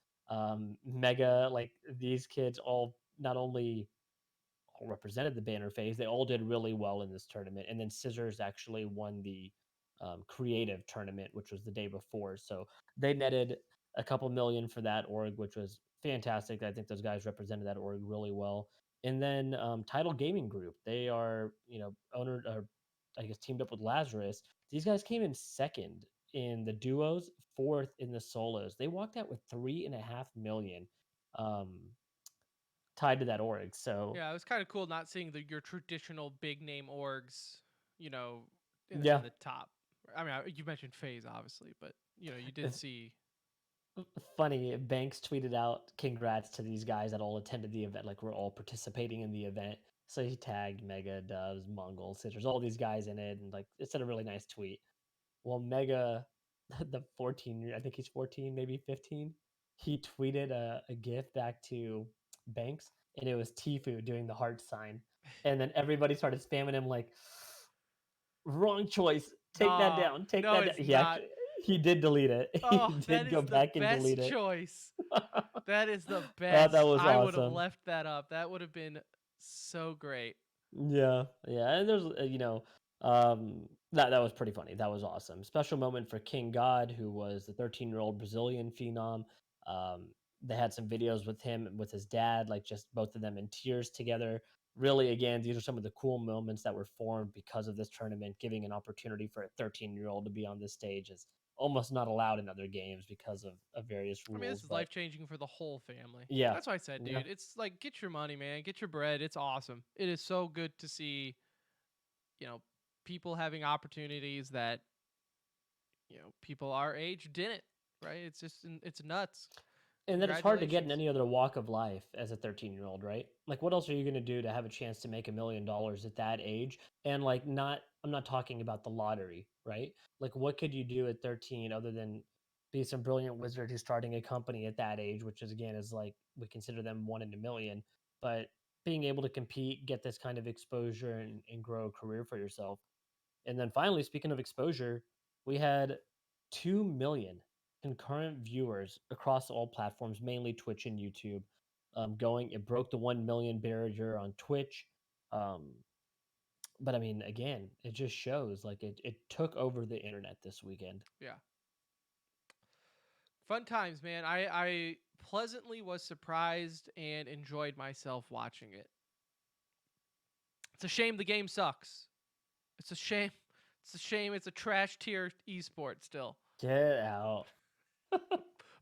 Mega. Like these kids all not only all represented the banner phase. They all did really well in this tournament. And then Scissors actually won the creative tournament, which was the day before. So they netted a couple million for that org, which was fantastic. I think those guys represented that org really well. And then Title Gaming Group, they are, owner, or I guess teamed up with Lazarus. These guys came in second in the duos, fourth in the solos. They walked out with 3.5 million. Um, tied to that org. So Yeah, it was kind of cool not seeing your traditional big name orgs, you know, in yeah, the top. I mean, you mentioned FaZe obviously, but you did it's see. funny. Banks tweeted out congrats to these guys that all attended the event. Like we're all participating in the event. So he tagged Mega, Doves, Mongol, Citrus, all these guys in it, and like it said a really nice tweet. Well, Mega, the 14, I think he's 14, maybe 15. He tweeted a GIF back to Banks, and it was Tifu doing the heart sign, and then everybody started spamming him like, wrong choice. Take that Nah, down. Take no, that down. it's not. He did delete it. He Oh, that did go is the back and delete best it. choice. That is the That best. was I would have awesome. left that up. That would have been so great. Yeah, yeah, and there's that was pretty funny. That was awesome. Special moment for King God, who was the 13-year-old Brazilian phenom. Um, they had some videos with him and with his dad, like just both of them in tears together. Really, again, these are some of the cool moments that were formed because of this tournament. Giving an opportunity for a 13-year-old to be on this stage is almost not allowed in other games because of various I mean, this rules. is But life changing for the whole family. yeah, That's why I said, yeah. dude, it's like get your money, man, get your bread. It's awesome. It is so good to see, you know, people having opportunities that people our age didn't. Right? It's just it's nuts. And that it's hard to get in Congratulations. any other walk of life as a 13-year-old, right? Like, what else are you gonna do to have a chance to make $1 million at that age? And, like, I'm not talking about the lottery, right? Like, what could you do at 13 other than be some brilliant wizard who's starting a company at that age, which is, again, is like we consider them 1 in a million. But being able to compete, get this kind of exposure, and grow a career for yourself. And then finally, speaking of exposure, we had 2 million concurrent viewers across all platforms, mainly Twitch and YouTube. Going, it broke the 1 million barrier on Twitch. Um, but I mean, again, it just shows like it took over the internet this weekend. Yeah. Fun times, man. I pleasantly was surprised and enjoyed myself watching it. It's a shame the game sucks. It's a shame. It's a shame. It's a trash tier esport still, Get out.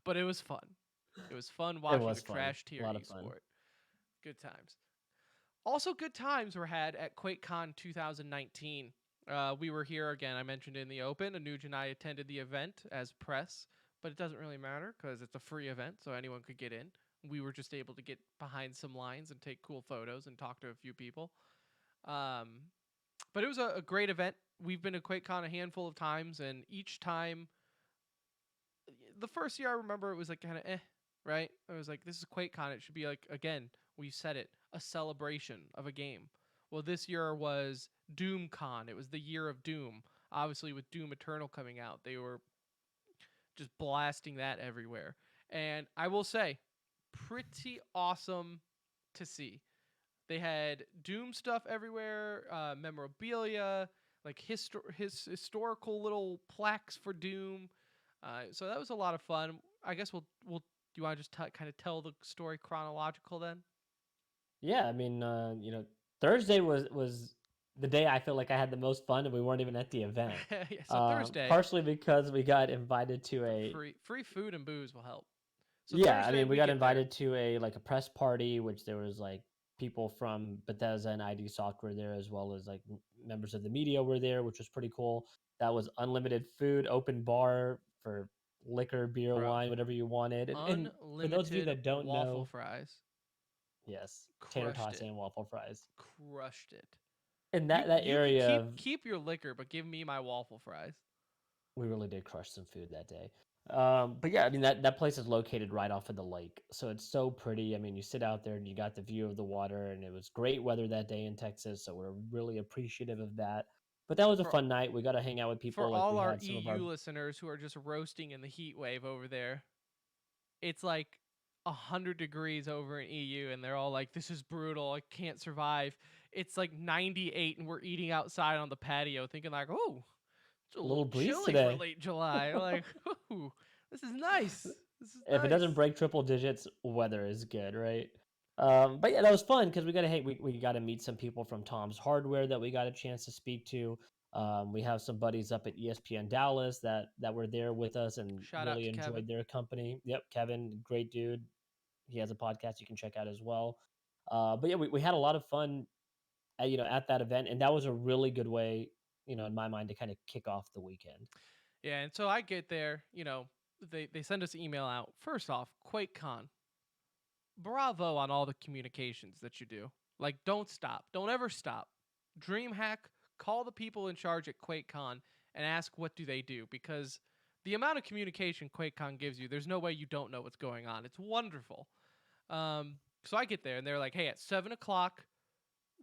but it was fun. It was fun It watching was a fun. trash A tier lot of fun. esport. Good times. Also, good times were had at QuakeCon 2019. We were here again. I mentioned in the open. Anuj and I attended the event as press, but it doesn't really matter because it's a free event, so anyone could get in. We were just able to get behind some lines and take cool photos and talk to a few people. Um, but it was a great event. We've been to QuakeCon a handful of times, and each time, the first year I remember it was like kind of right? I was like, this is QuakeCon. It should be like, again, we said it, a celebration of a game. Well, this year was DoomCon. It was the year of Doom. Obviously, with Doom Eternal coming out, they were just blasting that everywhere. And I will say, pretty awesome to see. They had Doom stuff everywhere, memorabilia, like his historical little plaques for Doom. So that was a lot of fun. I guess we'll. Do you want to just kind of tell the story chronological then? Yeah, I mean, Thursday was the day I feel like I had the most fun, and we weren't even at the event. Yeah. So Thursday, Partially because we got invited to a free food and booze will help. So yeah, I Thursday mean, we we got get there. invited to a like a press party, which there was like people from Bethesda and ID Software there, as well as like members of the media were there, which was pretty cool. That was unlimited food, open bar for liquor, beer, Bro, wine, whatever you wanted. And for those of you unlimited that don't waffle know, fries. yes, tater Crushed tots it. and waffle fries. Crushed it. And You that you can area of keep your liquor, but give me my waffle fries. we really did crush some food that day. But yeah, I mean that place is located right off of the lake, so it's so pretty. I mean, you sit out there and you got the view of the water, and it was great weather that day in Texas, so we're really appreciative of that. But that was a For fun night. We got to hang out with for people. Like all we our had some of our EU listeners who are just roasting in the heat wave over there, it's like 100 degrees over in EU, and they're all like, "This is brutal. I can't survive." It's like 98, and we're eating outside on the patio, thinking like, "Oh, it's a little little breeze chilly for today. late July." Like, "Ooh, this is nice. This is If it doesn't nice." break triple digits, weather is good, right? But yeah, that was fun because we got to meet some people from Tom's Hardware that we got a chance to speak to. We have some buddies up at ESPN Dallas that were there with us and Shout out really to Kevin. enjoyed their company. Yep, Kevin, great dude. He has a podcast you can check out as well. But yeah, we had a lot of fun at that event, and that was a really good way, in my mind, to kind of kick off the weekend. Yeah, and so I get there, they send us an email out. First off, QuakeCon, bravo on all the communications that you do. Like, don't stop. Don't ever stop. DreamHack, call the people in charge at QuakeCon and ask what do they do, because the amount of communication QuakeCon gives you, there's no way you don't know what's going on. It's wonderful. So I get there and they're like, "Hey, at 7 o'clock,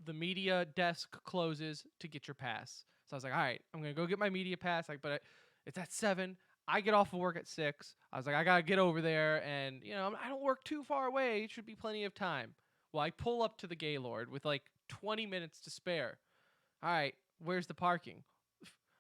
the media desk closes to get your pass." So I was like, "All right, I'm gonna go get my media pass." Like, it's at 7. I get off of work at 6. I was like, I gotta get over there, and I don't work too far away. It should be plenty of time. Well, I pull up to the Gaylord with like 20 minutes to spare. All right, where's the parking?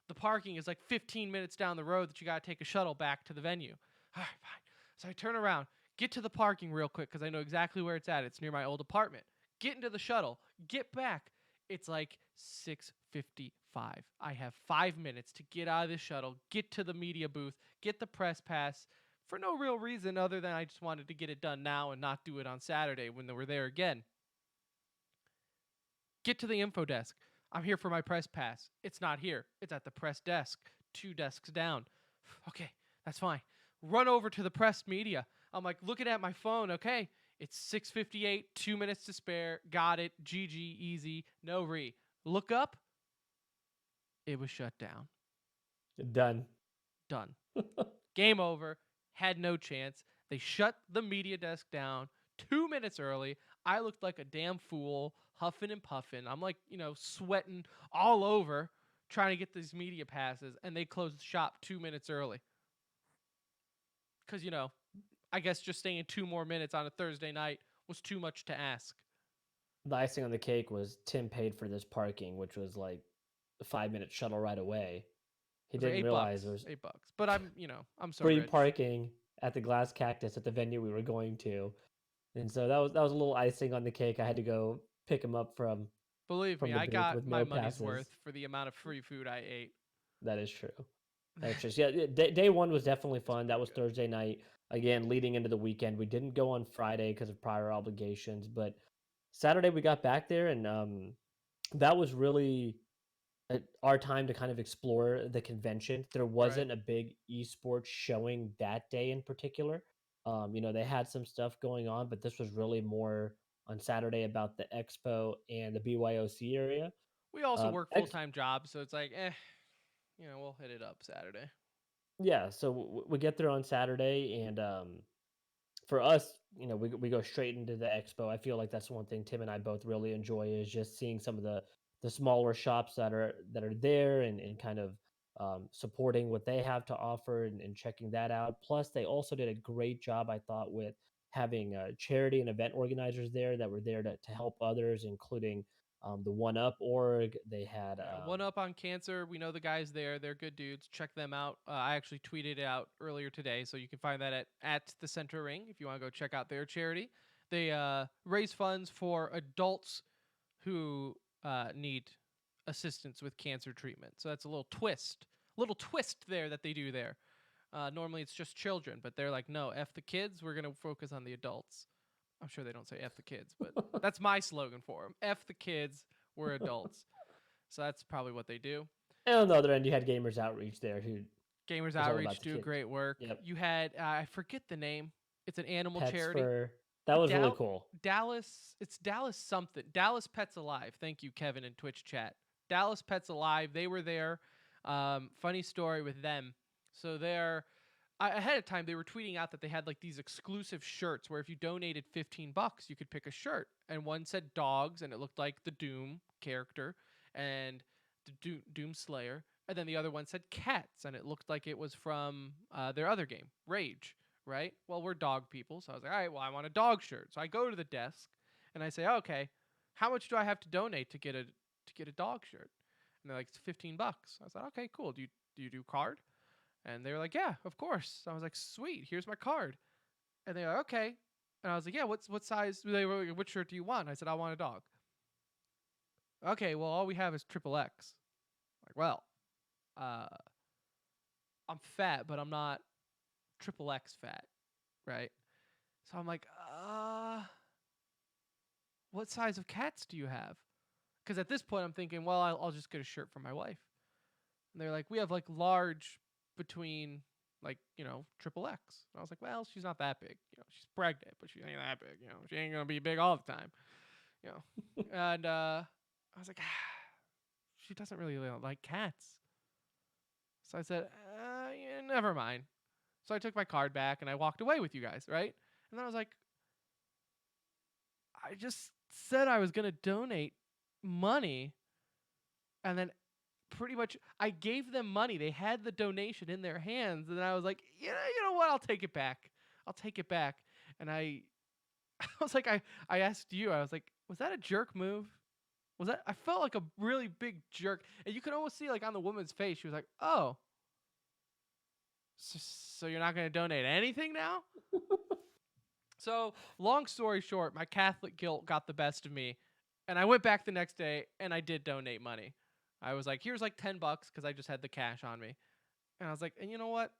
The parking is like 15 minutes down the road that you gotta take a shuttle back to the venue. All right, fine. So I turn around, get to the parking real quick because I know exactly where it's at. It's near my old apartment. Get into the shuttle, get back. It's like 6:55. I have 5 minutes to get out of the shuttle, get to the media booth, get the press pass for no real reason other than I just wanted to get it done now and not do it on Saturday when they were there again. Get to the info desk. I'm here for my press pass. It's not here. It's at the press desk, 2 desks down. Okay, that's fine. Run over to the press media. I'm like looking at my phone. Okay, it's 6:58, 2 minutes to spare. Got it. GG, easy. No re. Look up. It was shut down. Done. Done. Game over. Had no chance. They shut the media desk down 2 minutes early. I looked like a damn fool, huffing and puffing. I'm like, sweating all over trying to get these media passes, and they closed shop 2 minutes early. Because, I guess just staying 2 more minutes on a Thursday night was too much to ask. The icing on the cake was Tim paid for this parking, which was like a 5-minute shuttle ride away. He It was like didn't realize there was $8. But I'm so free rich. parking at the Glass Cactus at the venue we were going to, and so that was a little icing on the cake. I had to go pick him up from Believe me, the I booth got with my no money's passes. worth for the amount of free food I ate. That is true. That's just Day one was definitely fun. That was good. Thursday night. Again, leading into the weekend. We didn't go on Friday because of prior obligations, but Saturday we got back there, and that was really our time to kind of explore the convention. There Right. wasn't a big esports showing that day in particular. They had some stuff going on, but this was really more on Saturday about the expo and the BYOC area. We also work Ex- full-time jobs, so it's like, we'll hit it up Saturday. yeah, so we get there on Saturday, and for us, we go straight into the expo. I feel like that's one thing Tim and I both really enjoy is just seeing some of the smaller shops that are there, and kind of supporting what they have to offer, and checking that out. Plus, they also did a great job, I thought, with having charity and event organizers there that were there to help others, including the One Up org. They had Yeah, One Up on Cancer. We know the guys there. They're good dudes. Check them out. I actually tweeted it out earlier today, so you can find that at the Center Ring if you want to go check out their charity. They raise funds for adults who need assistance with cancer treatment. So that's a little twist there that they do there. Normally it's just children, but they're like, no, F the kids. We're going to focus on the adults. I'm sure they don't say F the kids, but that's my slogan for them. F the kids. We're adults. So that's probably what they do. and on the other end, you had Gamers Outreach there, who Gamers was all about Outreach the do kids. great work. Yep. You had I forget the name. It's an animal Pets charity. for that was really cool. Dallas. It's Dallas something. Dallas Pets Alive. Thank you, Kevin, in Twitch chat. Dallas Pets Alive. They were there. Funny story with them. So ahead of time they were tweeting out that they had like these exclusive shirts where if you donated $15 you could pick a shirt, and one said dogs and it looked like the Doom character and the Doom Slayer, and then the other one said cats and it looked like it was from their other game Rage, right? Well, we're dog people, so I was like, all right, well, I want a dog shirt. So I go to the desk and I say, okay, how much do I have to donate to get a dog shirt? And they're like, it's $15. I was like, okay, cool. Do you do card? And they were like, yeah, of course. So I was like, sweet, here's my card. And they were like, okay. And I was like, yeah, what size? They were like, what shirt do you want? I said, I want a dog. Okay, well, all we have is triple X. Like, well, I'm fat, but I'm not triple X fat, right? So I'm like, what size of cats do you have? Because at this point, I'm thinking, well, I'll just get a shirt for my wife. And they're like, we have like large between like, triple X. And I was like, well, she's not that big. She's pregnant, but she ain't that big. She ain't going to be big all the time. And I was like, she doesn't really like cats. So I said, yeah, never mind. So I took my card back and I walked away with you guys, right? And then I was like, I just said I was going to donate money. And then pretty much I gave them money. They had the donation in their hands. And I was like, you know what? I'll take it back. And I was like, I asked you, I was like, was that a jerk move? I felt like a really big jerk. And you could almost see like on the woman's face, she was like, oh, so you're not going to donate anything now? So long story short, my Catholic guilt got the best of me. And I went back the next day and I did donate money. I was like, here's like $10 because I just had the cash on me. And I was like, and you know what?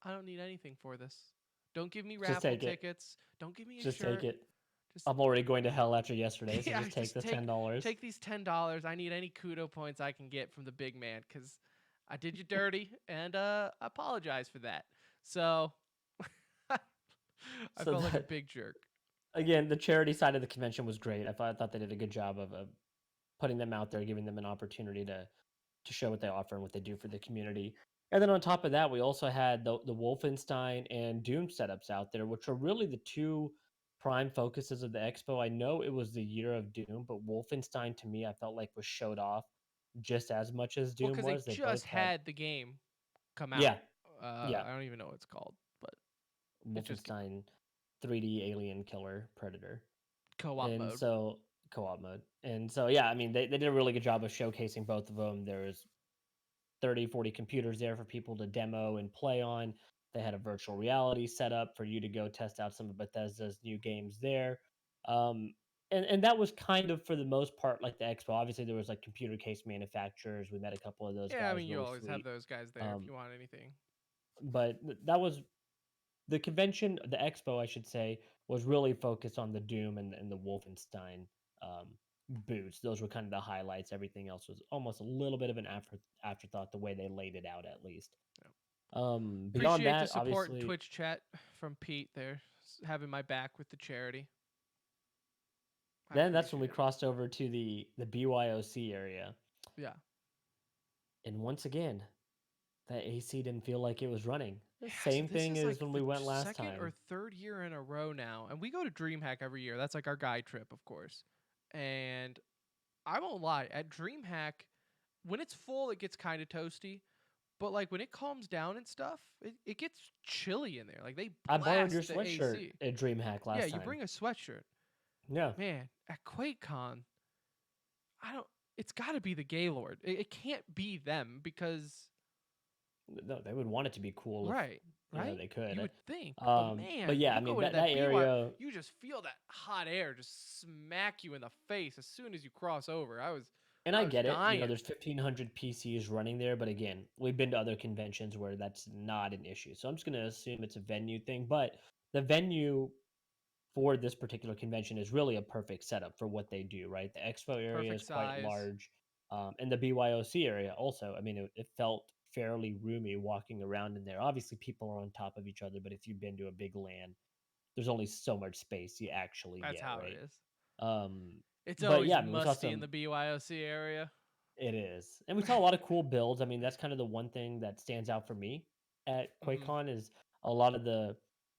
I don't need anything for this. Don't give me Just raffle take it. tickets. Don't give me a Just take shirt. it. Just I'm already going to hell after yesterday, so yeah, just take just the $10. take these $10. I need any kudo points I can get from the big man because I did you dirty and I apologize for that. So I So felt like a that big jerk. again, the charity side of the convention was great. I thought they did a good job of putting them out there, giving them an opportunity to show what they offer and what they do for the community. And then on top of that, we also had the Wolfenstein and Doom setups out there, which are really the two prime focuses of the expo. I know it was the year of Doom, but Wolfenstein to me, I felt like was showed off just as much as Well, Doom because they was. They just both had, had the game come yeah, out. yeah, I don't even know what it's called, but it just Wolfenstein 3D alien killer predator. co-op And mode. so co-op mode. And so yeah, I mean they did a really good job of showcasing both of them. There was 30, 40 computers there for people to demo and play on. They had a virtual reality setup for you to go test out some of Bethesda's new games there. Um, and that was kind of for the most part like the expo. Obviously, there was like computer case manufacturers. We met a couple of those Yeah, I guys, mean you really always have sweet. those guys there if Um, you want anything. but that was the convention, the expo, I should say, was really focused on the Doom and the Wolfenstein um, boots. Those were kind of the highlights. Everything else was almost a little bit of an afterthought, the way they laid it out, at least. Yeah. Beyond Appreciate the that, support in obviously, Twitch chat from Pete there, having my back with the charity. I then that's when we appreciate it. crossed over to the BYOC area, Yeah. and once again, that AC didn't feel like it was running. The Yeah, so same this thing is like as when the we went last second or time. third year in a row now, and we go to DreamHack every year. That's like our guide trip, of course. And I won't lie, at DreamHack, when it's full, it gets kind of toasty. But like when it calms down and stuff, it gets chilly in there. Like they I borrowed your blast the sweatshirt AC. at DreamHack Yeah, last you time. bring a sweatshirt. Yeah. Man, at QuakeCon, I don't. It's got to be the Gaylord. It can't be them because No, they would want it to be cool if right, right. they You could. would think, but But man, yeah, I you mean go into that that BY, area, you just feel that hot air just smack you in the face as soon as you cross over. and I I was get it. dying. There's 1,500 PCs running there, but again, we've been to other conventions where that's not an issue. So I'm just gonna assume it's a venue thing. But the venue for this particular convention is really a perfect setup for what they do. Right, the expo area Perfect is quite size. large, and the BYOC area also. I mean, it felt fairly roomy walking around in there. Obviously, people are on top of each other, but if you've been to a big LAN, there's only so much space you actually That's get, how it right? is. Um, It's but always yeah, I mean, we saw musty in some. the BYOC area. It is, and we saw a lot of cool builds. I mean, that's kind of the one thing that stands out for me at hmm QuakeCon is a lot of the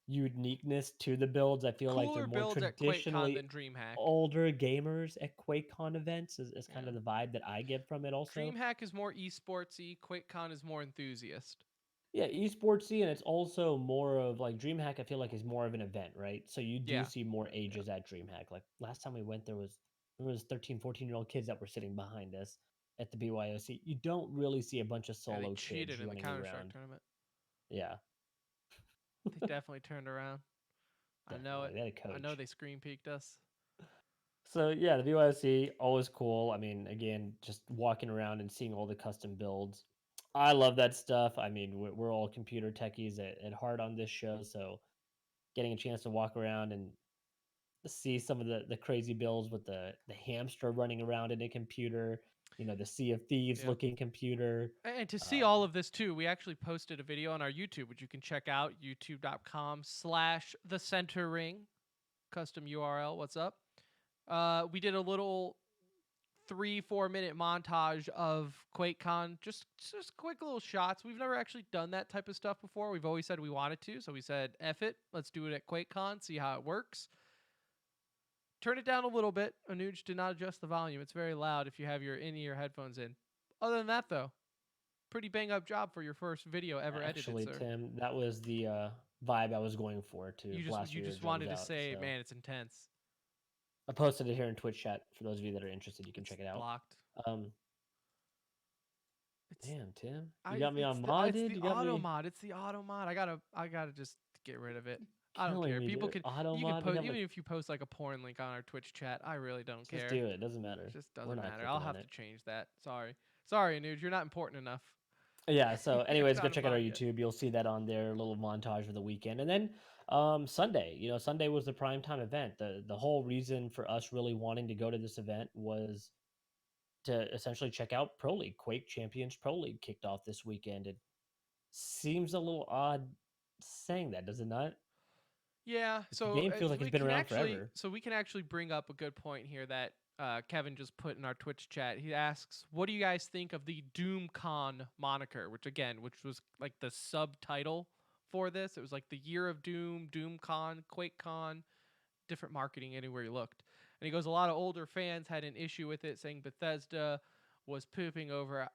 uniqueness to the builds. I feel like they're Cooler more builds at QuakeCon traditionally than DreamHack. older gamers at QuakeCon events is kind Yeah. of the vibe that I get from it. Also, DreamHack is more esportsy. QuakeCon is more enthusiast. yeah, esportsy, and it's also more of like DreamHack. I feel like is more of an event, right? So you do Yeah. see more Yeah. ages at DreamHack. Like last time we went, there was 13, 14-year-old kids that were sitting behind us at the BYOC. You don't really see a bunch of Yeah, they solo kids cheated in the running Counter Strike around. tournament. Yeah, They definitely turned around. I know definitely. it. They had a I know coach. they screen peeked us. So yeah, the BYOC always cool. I mean, again, just walking around and seeing all the custom builds. I love that stuff. I mean, we're all computer techies at heart on this show, so getting a chance to walk around and see some of the crazy builds with the hamster running around in a computer, the Sea of Thieves Yep. looking computer. And to see Um, all of this too, we actually posted a video on our YouTube, which you can check out, youtube.com/the center ring, custom URL. What's up? We did a little 3-4 minute montage of QuakeCon, just quick little shots. We've never actually done that type of stuff before. We've always said we wanted to, so we said, F it, let's do it at QuakeCon, see how it works. Turn it down a little bit. Anuj did not adjust the volume. It's very loud if you have your in-ear headphones in. Other than that, though, pretty bang up job for your first video ever edited, Actually, sir. Tim, that was the vibe I was going for to You just blast you your just eardrums wanted to out. say, So man, it's intense. I posted it here in Twitch chat for those of you that are interested. You can It's check it out. blocked. Um, It's Damn, Tim, you I got me it's on the modded. You got auto me. mod. It's the auto mod. I gotta just get rid of it. I don't Killing care. me, People dude. can Auto you can mod. We post have even like if you post like a porn link on our Twitch chat. I really don't just care. do it. Doesn't It matter. just We're doesn't not matter. I'll clicking on have it. to change that. Sorry, Nude. You're not important enough. Yeah, so You're anyways, go not a check out our mod yet. YouTube. You'll see that on there, a little montage of the weekend. And then Sunday, Sunday was the prime time event. The whole reason for us really wanting to go to this event was to essentially check out Pro League. Quake Champions Pro League kicked off this weekend. It seems a little odd saying that, does it not? Yeah, The so game feels like it's been around forever. we can actually bring up a good point here that Kevin just put in our Twitch chat. He asks, "What do you guys think of the DoomCon moniker?" Which was like the subtitle for this. It was like the Year of Doom, DoomCon, QuakeCon, different marketing anywhere you looked. And he goes, a lot of older fans had an issue with it, saying Bethesda was pooping over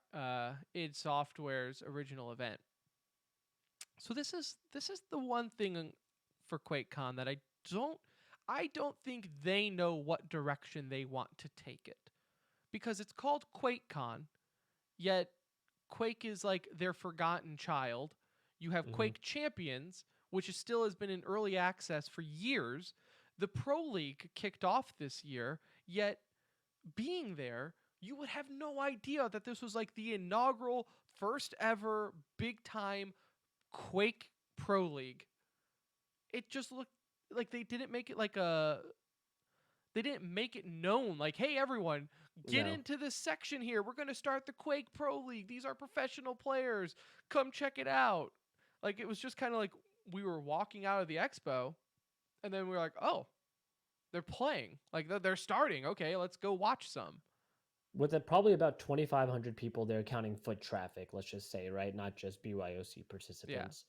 id Software's original event. So this is the one thing for QuakeCon that I don't think they know what direction they want to take it. Because it's called QuakeCon, yet Quake is like their forgotten child. You have Hmm. Quake Champions, which is still has been in early access for years. The Pro League kicked off this year, yet being there, you would have no idea that this was like the inaugural first ever big time Quake Pro League. It just looked like they didn't make it known like, hey everyone, get No. into this section here. We're going to start the Quake Pro League. These are professional players. Come check it out. Like it was just kind of like we were walking out of the expo and then we were like, "Oh, they're playing. Like they're starting. Okay, let's go watch some." With it, probably about 2,500 people there counting foot traffic, let's just say, right? Not just BYOC Yeah. participants.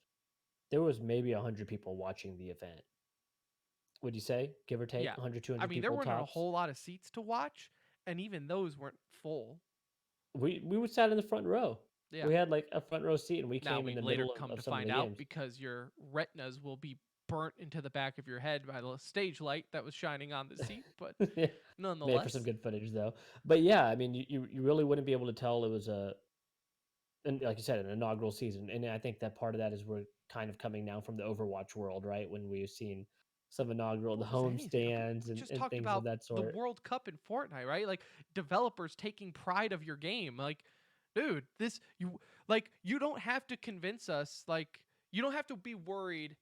There was maybe 100 people watching the event. Would you say, give or take, Yeah. 100, I 200 mean, there people weren't a tops? whole lot of seats to watch, and even those weren't full. We were sat in the front row. Yeah. We had like a front row seat, and we Now came in we the later middle come of to some of find the out games. because your retinas will be burnt into the back of your head by the stage light that was shining on the seat, but Yeah, made for some nonetheless, good footage though. But yeah, I mean, you really wouldn't be able to tell it was and like you said, an inaugural season. And I think that part of that is we're kind of coming now from the Overwatch world, right? When we've seen some inaugural, the what was home anything? stands We just and talked things of about that the sort. World Cup in Fortnite, right? Like developers taking pride of your game. Like, dude, you don't have to convince us. Like, you don't have to be worried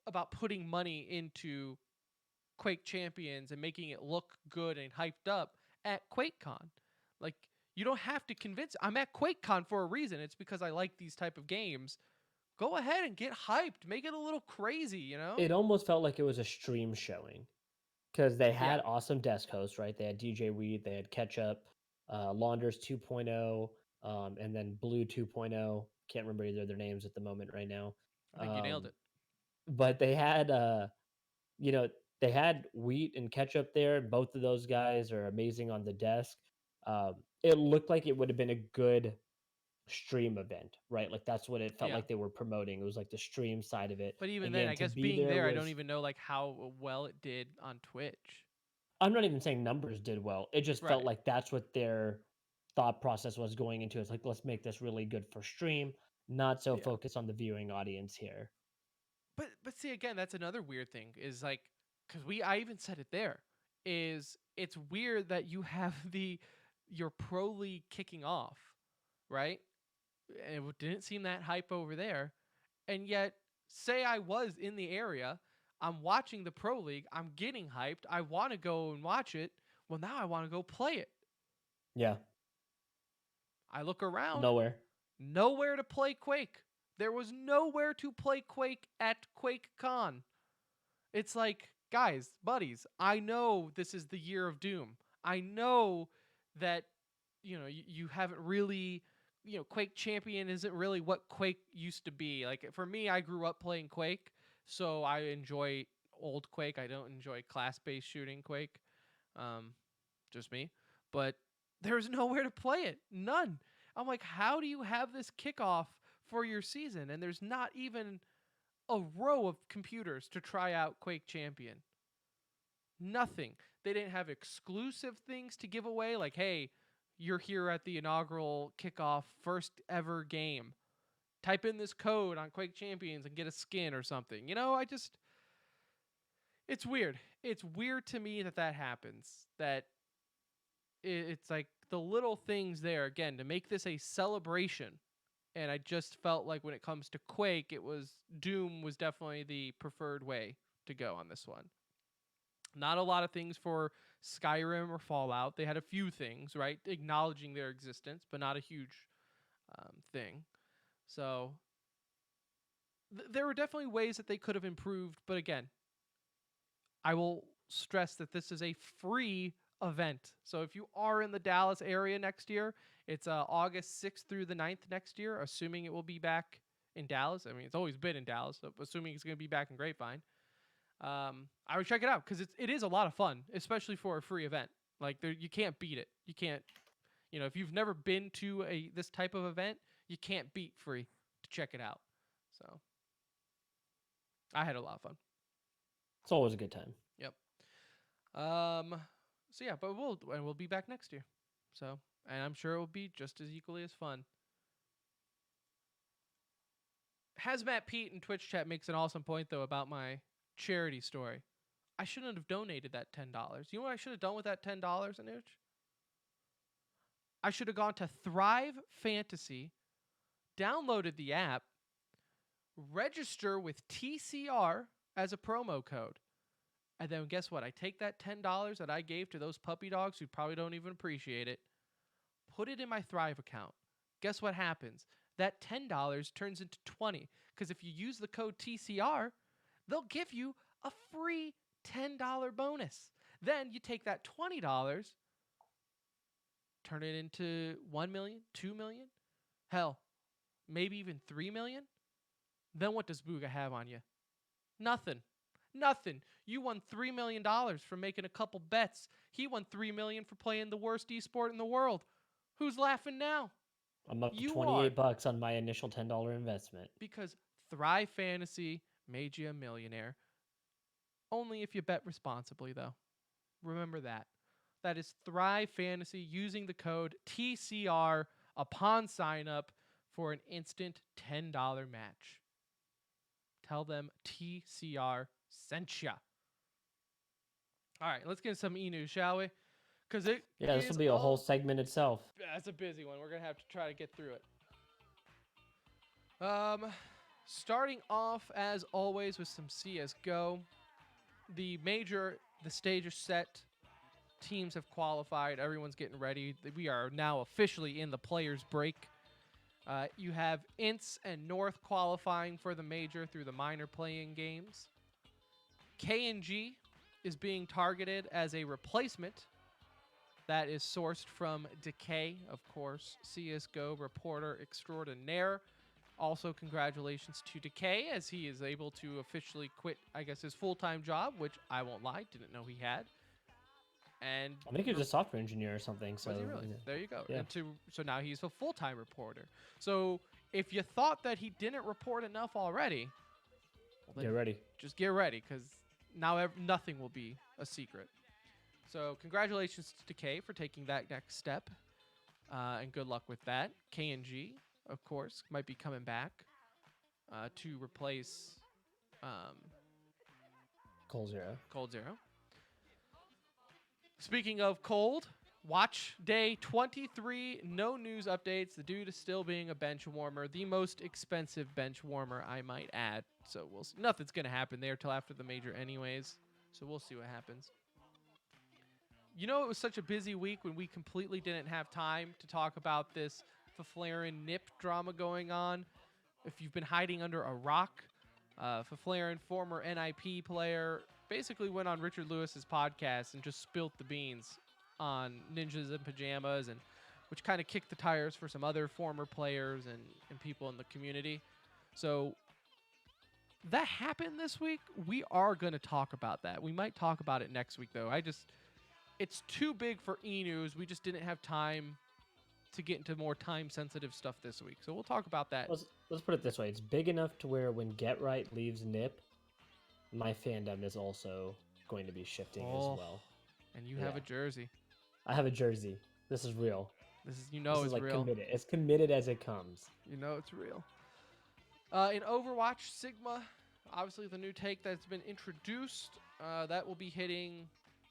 about putting money into Quake Champions and making it look good and hyped up at QuakeCon. Like you don't have to convince. I'm at QuakeCon for a reason. It's because I like these type of games. Go ahead and get hyped. Make it a little crazy, you know? It almost felt like it was a stream showing because they Yeah. had awesome desk hosts, right? They had DJ Weed, they had Ketchup, Launders 2.0, and then Blue 2.0. Can't remember either of their names at the moment right now. I think you nailed Um, it. but you know, they had Wheat and Ketchup there. Both of those guys are amazing on the desk. It looked like it would have been a good stream event, right? Like that's what it felt Yeah. like they were promoting. It was like the stream side of it. But even then, Again, I to guess be being there there, I don't was. even know like how well it did on Twitch. I'm not even saying numbers did well. It just felt Right. like that's what their thought process was going into. It's like let's make this really good for stream, not so Yeah. focus on the viewing audience here. But see again, that's another weird thing is like cuz I even said it there is it's weird that you have the your pro league kicking off, right? And it didn't seem that hype over there. And yet say I was in the area, I'm watching the pro league, I'm getting hyped, I want to go and watch it. Well, now I want to go play it. Yeah, I look around, nowhere. nowhere to play Quake. There was nowhere to play Quake at QuakeCon. It's like, guys, buddies, I know this is the year of doom. I know that, you haven't really, Quake Champion isn't really what Quake used to be. Like, for me, I grew up playing Quake, so I enjoy old Quake. I don't enjoy class based shooting Quake. Um, just me. But there's nowhere to play it. None. I'm like, how do you have this kickoff for your season? And there's not even a row of computers to try out Quake Champion. Nothing. They didn't have exclusive things to give away, like, hey, you're here at the inaugural kickoff first ever game. type in this code on Quake Champions and get a skin or something. You know, it's weird. It's weird to me that happens. That it's like the little things there again to make this a celebration. And I just felt like when it comes to Quake, Doom was definitely the preferred way to go on this one. Not a lot of things for Skyrim or Fallout. They had a few things, right, acknowledging their existence, but not a huge thing. So there were definitely ways that they could have improved. But again, I will stress that this is a free event. So if you are in the Dallas area next year, it's August 6th through the 9th next year, assuming it will be back in Dallas. I mean, it's always been in Dallas, so assuming it's going to be back in Grapevine. I would check it out because it is a lot of fun, especially for a free event. Like you can't beat it. You can't, if you've never been to this type of event, you can't beat free to check it out. So I had a lot of fun. It's always a good time. Yep. So yeah, but we'll be back next year. So, and I'm sure it will be just as equally as fun. Hazmat Pete in Twitch chat makes an awesome point though about my charity story. I shouldn't have donated that $10. You know what I should have done with that $10, Anuj? I should have gone to Thrive Fantasy, downloaded the app, register with TCR as a promo code. And then guess what? I take that $10 that I gave to those puppy dogs who probably don't even appreciate it, put it in my Thrive account. Guess what happens? That $10 turns into $20 because if you use the code TCR, they'll give you a free $10 bonus. Then you take that $20, turn it into 1 million, 2 million, hell, maybe even 3 million. Then what does Booga have on you? Nothing. Nothing. You won $3 million for making a couple bets. He won $3 million for playing the worst esport in the world. Who's laughing now? I'm up to You $28 on my initial $10 investment. Because Thrive Fantasy made you a millionaire. Only if you bet responsibly, though. Remember that. That is Thrive Fantasy using the code TCR upon sign up for an instant $10 match. Tell them TCR sent ya. All right, let's get some e-news, shall we? Because this will be a whole segment itself. That's a busy one. We're gonna have to try to get through it. Starting off as always with some CS:GO. The stage is set. Teams have qualified. Everyone's getting ready. We are now officially in the players' break. You have Ints and North qualifying for the major through the minor playing games. KNG is being targeted as a replacement that is sourced from Decay, of course, CSGO reporter extraordinaire. Also, congratulations to Decay as he is able to officially quit, I guess, his full-time job, which I won't lie, didn't know he had. And I think he was a software engineer or something. So was he really? There you go. Yeah. So now he's a full-time reporter. So if you thought that he didn't report enough already, well, get ready. Just get ready because now nothing will be a secret. So congratulations to Decay for taking that next step, and good luck with that. KNG, of course, might be coming back to replace Cold Zero. Cold Zero. Speaking of cold, watch day 23, no news updates. The dude is still being a bench warmer, the most expensive bench warmer, I might add. So we'll see. Nothing's going to happen there till after the major anyways. So we'll see what happens. You know, it was such a busy week when we completely didn't have time to talk about this Faflaren Nip drama going on. If you've been hiding under a rock, Faflaren, former NIP player, basically went on Richard Lewis's podcast and just spilt the beans on Ninjas in Pajamas, and which kind of kicked the tires for some other former players and people in the community. So that happened this week. We are going to talk about that. We might talk about it next week, though. It's too big for e-news. We just didn't have time to get into more time-sensitive stuff this week. So we'll talk about that. Let's put it this way. It's big enough to where when Get Right leaves Nip, my fandom is also going to be shifting as well. And you have a jersey. I have a jersey. This is real. This is, This is it's like real. committed. As committed as it comes. You know it's real. In Overwatch, Sigma, obviously the new take that's been introduced, that will be hitting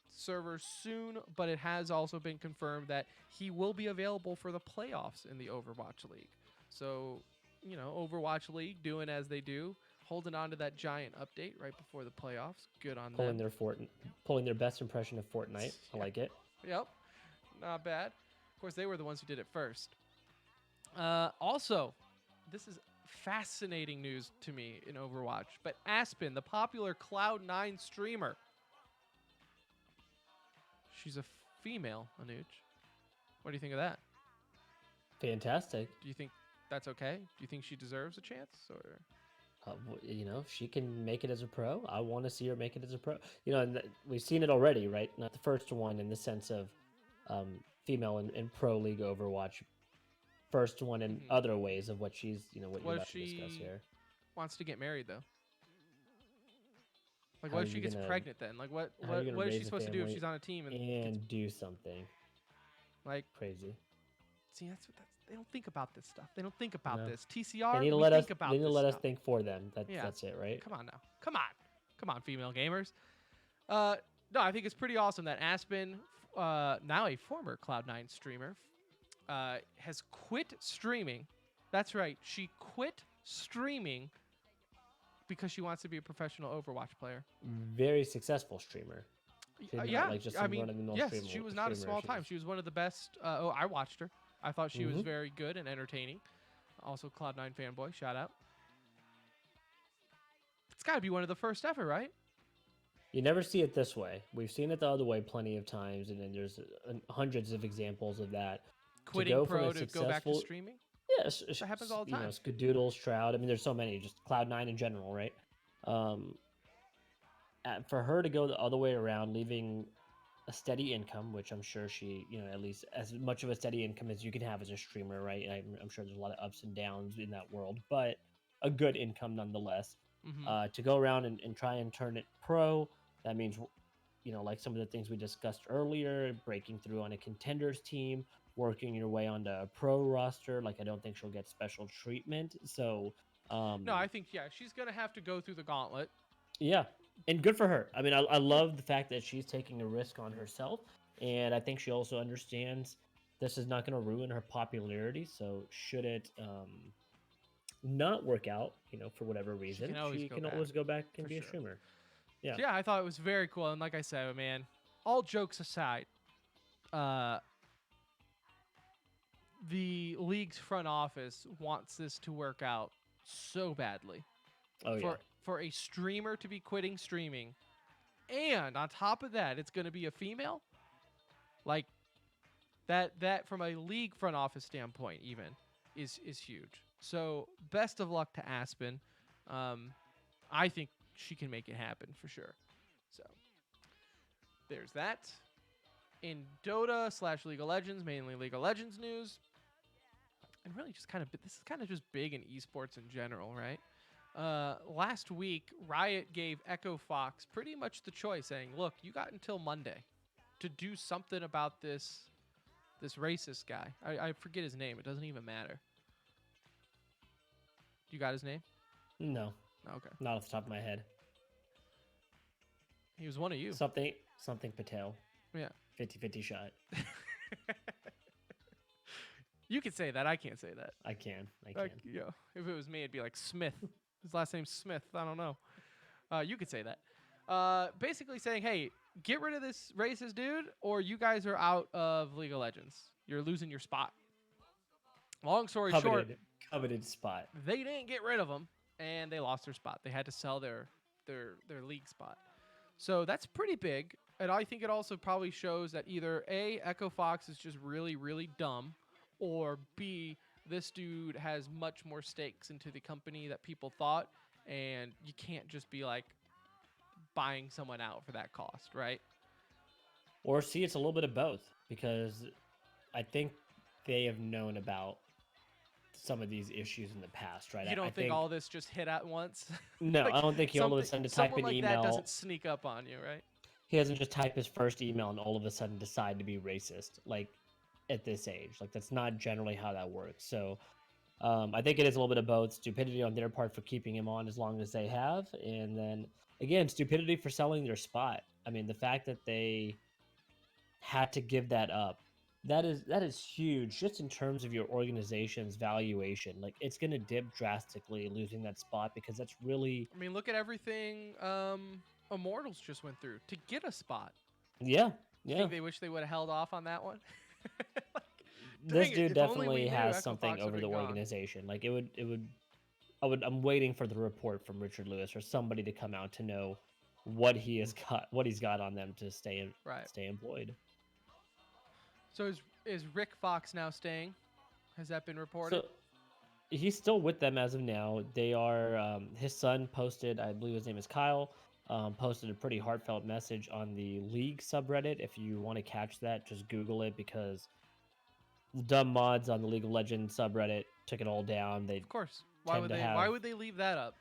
servers soon, but it has also been confirmed that he will be available for the playoffs in the Overwatch League. So, Overwatch League doing as they do, holding on to that giant update right before the playoffs. Good on Pulling them. pulling their best impression of Fortnite. I like it. Yep, not bad. Of course, they were the ones who did it first. Also, this is fascinating news to me in Overwatch, but Aspen, the popular Cloud9 streamer, she's a female, Anuj. What do you think of that? Fantastic. Do you think that's okay? Do you think she deserves a chance, or? If she can make it as a pro, I want to see her make it as a pro. And we've seen it already, right? Not the first one in the sense of female in pro league Overwatch. First one in other ways of what she's, what you're about to discuss here. Wants to get married though. Like, what if she gets pregnant then? Like, what is she supposed to do if she's on a team and do something like crazy? See, they don't think about this stuff. They don't think about this. TCR, they need to let us think for them. That's it, right? Come on now. Come on, female gamers. No, I think it's pretty awesome that Aspen, now a former Cloud9 streamer, has quit streaming. That's right. She quit streaming because she wants to be a professional Overwatch player. Very successful streamer. Yeah, yes, she was not a small time. She was one of the best. I watched her. I thought she was very good and entertaining. Also, Cloud9 fanboy, shout out. It's got to be one of the first ever, right? You never see it this way. We've seen it the other way plenty of times, and then there's hundreds of examples of that. Quitting pro to go back to streaming? Yes. That happens all the time. Skadoodle, Shroud. I mean, there's so many. Just Cloud9 in general, right? For her to go the other way around, leaving a steady income, which I'm sure she, at least as much of a steady income as you can have as a streamer, right? I'm sure there's a lot of ups and downs in that world, but a good income nonetheless. To go around and try and turn it pro, that means, like some of the things we discussed earlier, breaking through on a contenders team, working your way onto a pro roster. Like, I don't think she'll get special treatment. So, no, I think, she's going to have to go through the gauntlet. Yeah. And good for her. I mean, I love the fact that she's taking a risk on herself. And I think she also understands this is not going to ruin her popularity. So should it not work out, for whatever reason, she can always go back and be a streamer. Yeah. Yeah, I thought it was very cool. And like I said, man, all jokes aside, the league's front office wants this to work out so badly. For a streamer to be quitting streaming, and on top of that, it's going to be a female. Like that from a league front office standpoint, even is huge. So best of luck to Aspen. I think she can make it happen for sure. So there's that. In Dota / League of Legends, mainly League of Legends news, and really just this is kind of just big in esports in general, right? Last week, Riot gave Echo Fox pretty much the choice, saying, look, you got until Monday to do something about this racist guy. I forget his name. It doesn't even matter. You got his name? No. Okay. Not off the top of my head. He was one of you. Something Patel. Yeah. 50-50 shot. You can say that. I can't say that. I can. If it was me, it'd be like Smith. His last name's Smith. I don't know. You could say that. Basically saying, hey, get rid of this racist dude, or you guys are out of League of Legends. You're losing your spot. Long story short, coveted spot. They didn't get rid of him, and they lost their spot. They had to sell their league spot. So that's pretty big. And I think it also probably shows that either A, Echo Fox is just really, really dumb, or B, this dude has much more stakes into the company that people thought, and you can't just be like buying someone out for that cost, right? Or C, it's a little bit of both, because I think they have known about some of these issues in the past, right? You don't think all this just hit at once? No, I don't think he all of a sudden to type an email. That doesn't sneak up on you, right? He doesn't just type his first email and all of a sudden decide to be racist. Like, at this age, like that's not generally how that works. So I think it is a little bit of both stupidity on their part for keeping him on as long as they have, and then again, stupidity for selling their spot. I mean, the fact that they had to give that up, that is huge just in terms of your organization's valuation. Like it's going to dip drastically losing that spot because that's really I mean, look at everything Immortals just went through to get a spot. yeah, You yeah. think they wish they would have held off on that one? Like, This dang it! dude If only we definitely knew has something Equifox would over have the been gone. organization. Like I'm waiting for the report from Richard Lewis or somebody to come out to know what he's got on them to Right. stay employed. So is Rick Fox now staying? Has that been reported? So he's still with them as of now. They are his son posted, I believe his name is Kyle, posted a pretty heartfelt message on the League subreddit. If you want to catch that, just Google it because the dumb mods on the League of Legends subreddit took it all down. They Of course. Why tend would to they? Why have would they leave that up?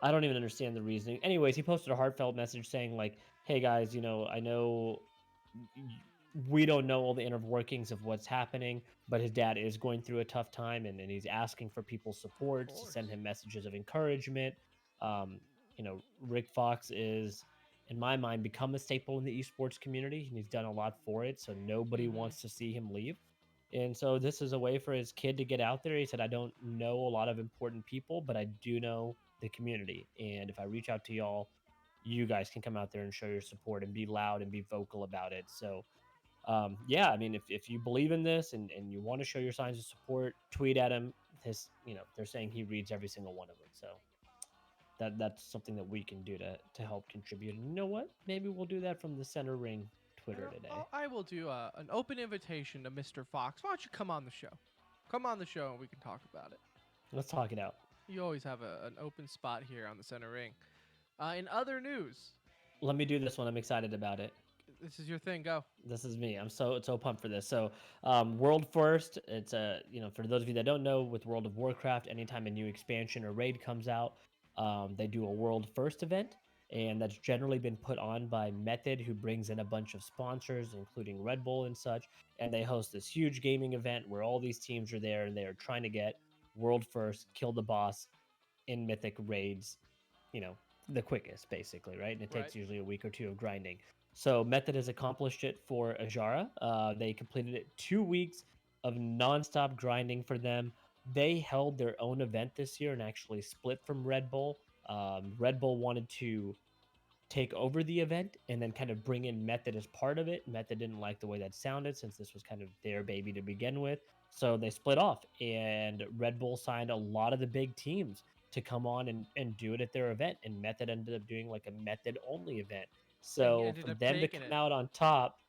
I don't even understand the reasoning. Anyways, he posted a heartfelt message saying like, "Hey guys, I know y- we don't know all the inner workings of what's happening, but his dad is going through a tough time, and he's asking for people's Of support to send course. him messages of encouragement." Rick Fox is, in my mind, become a staple in the esports community, and he's done a lot for it. So nobody Mm-hmm. wants to see him leave. And so this is a way for his kid to get out there. He said, "I don't know a lot of important people, but I do know the community. And if I reach out to y'all, you guys can come out there and show your support and be loud and be vocal about it." So, yeah, I mean, if you believe in this and you want to show your signs of support, tweet at him. They're saying he reads every single one of them. So that's something that we can do to help contribute. And you know what? Maybe we'll do that from the Center Ring Twitter today. I will do an open invitation to Mr. Fox. Why don't you come on the show? Come on the show and we can talk about it. Let's talk it out. You always have an open spot here on the center ring. In other news, Let me do this one. I'm excited about it. this is your thing. Go. This is me. I'm so pumped for this. So, World First. It's for those of you that don't know, with World of Warcraft, anytime a new expansion or raid comes out, they do a World First event, and that's generally been put on by Method, who brings in a bunch of sponsors, including Red Bull and such, and they host this huge gaming event where all these teams are there and they are trying to get World First, kill the boss in Mythic raids, you know, the quickest, basically, right? And it Right. takes usually a week or two of grinding. So Method has accomplished it for Ajara. They completed it 2 weeks of nonstop grinding for them. They held their own event this year and actually split from Red Bull. Red Bull wanted to take over the event and then kind of bring in Method as part of it. Method didn't like the way that sounded since this was kind of their baby to begin with. So they split off, and Red Bull signed a lot of the big teams to come on and do it at their event. And Method ended up doing like a Method only event. And he So ended for up them to taking come it. out on top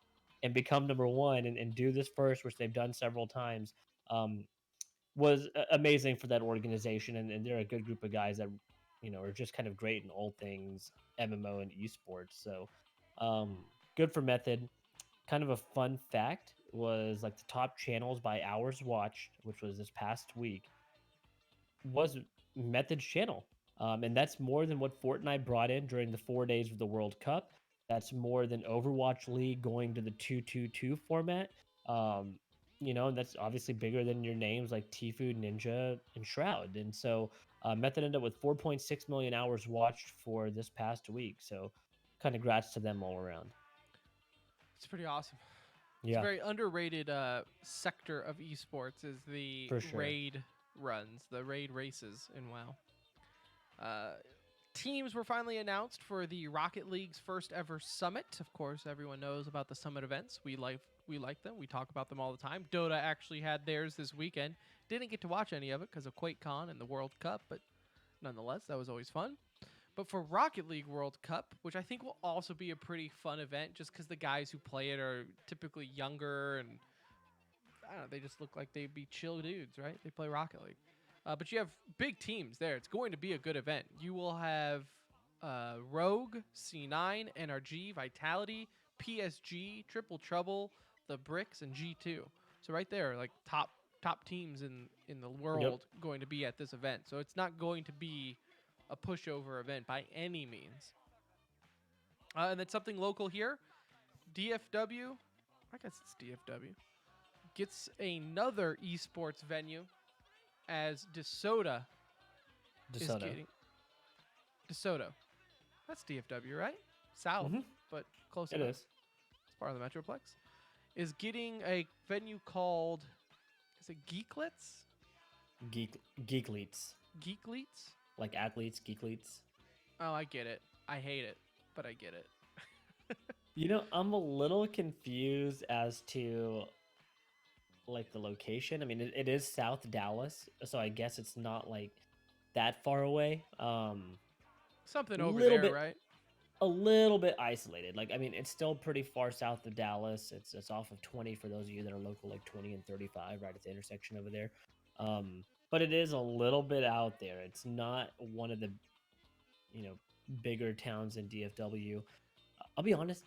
and become number one and do this first, which they've done several times, um, was amazing for that organization, and they're a good group of guys that are just kind of great in all things MMO and esports. So good for Method. Kind of a fun fact was like the top channels by hours watched, which was this past week, was Method's channel. And that's more than what Fortnite brought in during the 4 days of the World Cup. That's more than Overwatch League going to the 2-2-2 format. Um, and that's obviously bigger than your names like Tfue, Ninja, and Shroud. And so Method ended up with 4.6 million hours watched for this past week. So kind of grats to them all around. It's pretty awesome. It's a Yeah, very underrated sector of esports is the for sure. raid runs, the raid races in WoW. Uh, Teams were finally announced for the Rocket League's first ever summit. Of course, everyone knows about the summit events. We like them. We talk about them all the time. Dota actually had theirs this weekend. Didn't get to watch any of it because of QuakeCon and the World Cup, but nonetheless, that was always fun. But for Rocket League World Cup, which I think will also be a pretty fun event just because the guys who play it are typically younger and I don't know, they just look like they'd be chill dudes, right? They play Rocket League. But you have big teams there. It's going to be a good event. You will have Rogue, C9, NRG, Vitality, PSG, Triple Trouble, the Bricks, and G2. So right there, like top teams in the world going to be at this event. So it's not going to be a pushover event by any means. And then something local here, DFW. I guess it's DFW gets another esports venue as DeSoto is DeSoto. getting DeSoto. That's DFW, right? South, Mhm. but close It enough. is. It's part of the Metroplex. Is getting a venue called, is it Geeklets? Geekleets. Geekleets? Like athletes, geekleets. Oh, I get it. I hate it, but I get it. You know, I'm a little confused as to like the location. I mean, it is South Dallas, so I guess it's not like that far away. Something over Little there, bit, right? a little bit isolated. Like, I mean, it's still pretty far south of Dallas. It's off of 20 for those of you that are local, like 20 and 35, right at the intersection over there. But it is a little bit out there. It's not one of the, you know, bigger towns in DFW. I'll be honest,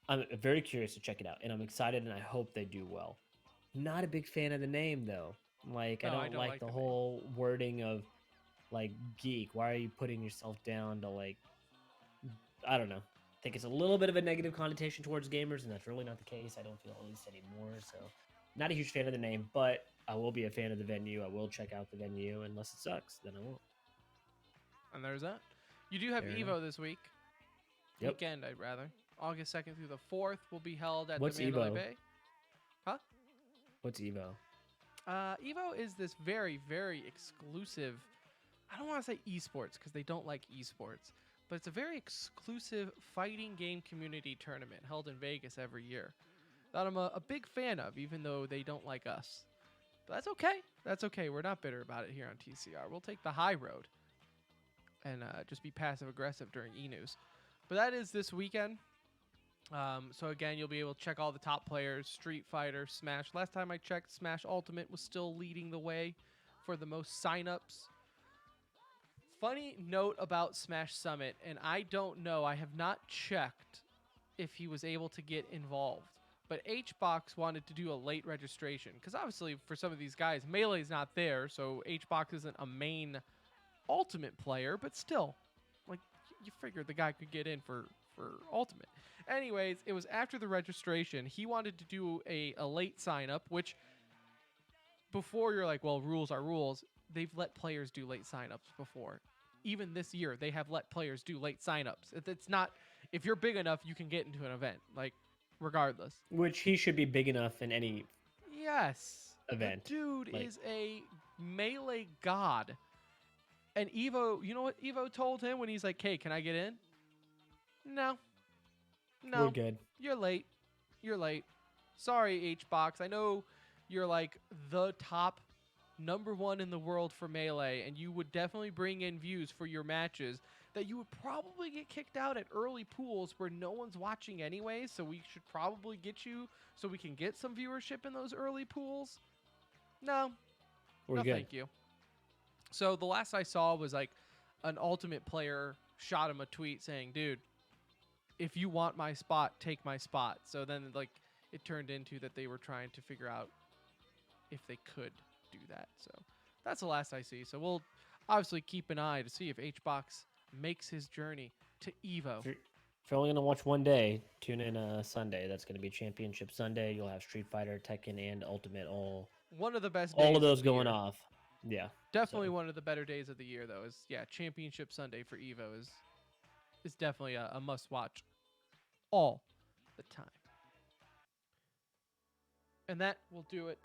I'm very curious to check it out, and I'm excited, and I hope they do well. Not a big fan of the name though. Like, I No, I don't don't like like the the name. whole wording of like geek. Why are you putting yourself down to like, I don't know. I think it's a little bit of a negative connotation towards gamers, and that's really not the case. I don't feel at least anymore. So, not a huge fan of the name, but I will be a fan of the venue. I will check out the venue. Unless it sucks, then I won't. And there's that. You do have Fair Evo enough. this week. Yep. Weekend, I'd rather. August 2nd through the 4th will be held at What's the Mandalay Evo? Bay. Huh? What's Evo? Evo is this very, very exclusive. I don't want to say esports because they don't like esports, but it's a very exclusive fighting game community tournament held in Vegas every year that I'm a big fan of, even though they don't like us. But that's okay. That's okay. We're not bitter about it here on TCR. We'll take the high road and just be passive aggressive during E-News. But that is this weekend. So again, you'll be able to check all the top players, Street Fighter, Smash. Last time I checked, Smash Ultimate was still leading the way for the most signups. Funny note about Smash Summit, and I don't know, I have not checked if he was able to get involved. But HBox wanted to do a late registration, because obviously for some of these guys, Melee's not there, so HBox isn't a main Ultimate player, but still, like, you figured the guy could get in for Ultimate. Anyways, it was after the registration. He wanted to do a late sign up, which before you're like, well, rules are rules. They've let players do late signups before. Even this year, they have let players do late signups. It's not, if you're big enough, you can get into an event, like, regardless. Which he should be big enough in any Yes. event. The dude Like- is a melee god. And Evo, you know what Evo told him when he's like, hey, can I get in? No. No. We're good. You're late. You're late. Sorry, HBox. I know you're like the top #1 in the world for Melee, and you would definitely bring in views for your matches that you would probably get kicked out at early pools where no one's watching anyway, so we should probably get you so we can get some viewership in those early pools. No. We're No, good. thank you. So the last I saw was like an Ultimate player shot him a tweet saying, dude, if you want my spot, take my spot. So then like it turned into that they were trying to figure out if they could do that. So that's the last I see. So we'll obviously keep an eye to see if HBox makes his journey to Evo. If you're only gonna watch one day, tune in Sunday. That's gonna be Championship Sunday. You'll have Street Fighter, Tekken, and Ultimate One of the best all days of those the going year. off. Yeah. Definitely so- one of the better days of the year though. Is Championship Sunday for Evo is definitely a must watch all the time. And that will do it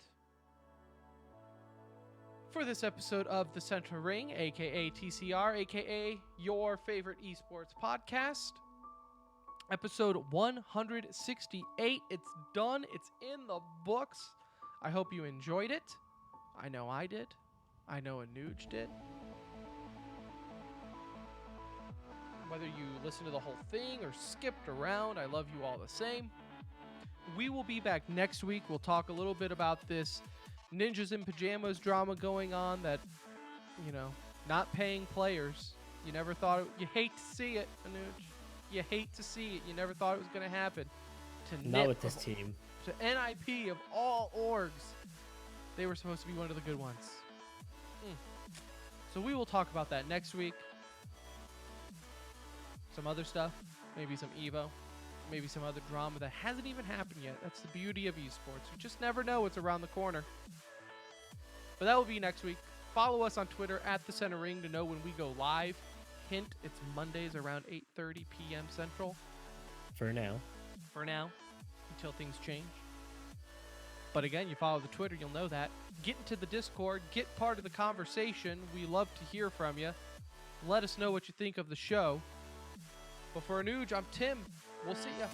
for this episode of The Central Ring, aka TCR, aka your favorite esports podcast. Episode 168. It's done. It's in the books. I hope you enjoyed it. I know I did. I know Anuj did. Whether you listened to the whole thing or skipped around, I love you all the same. We will be back next week. We'll talk a little bit about this Ninjas in Pajamas drama going on that, you know, not paying players. You never thought it, you hate to see it, Anuj. You hate to see it. You never thought it was going to happen. To Not NIP with this of- team. To NIP of all orgs. They were supposed to be one of the good ones. So we will talk about that next week. Some other stuff. Maybe some Evo. Maybe some other drama that hasn't even happened yet. That's the beauty of esports. You just never know what's around the corner. But that will be next week. Follow us on Twitter at The Center Ring to know when we go live. Hint, it's Mondays around 8:30 p.m. Central. For now. For now, until things change. But again, you follow the Twitter, you'll know that. Get into the Discord, get part of the conversation. We love to hear from you. Let us know what you think of the show. But for Anuj, I'm Tim. We'll see ya.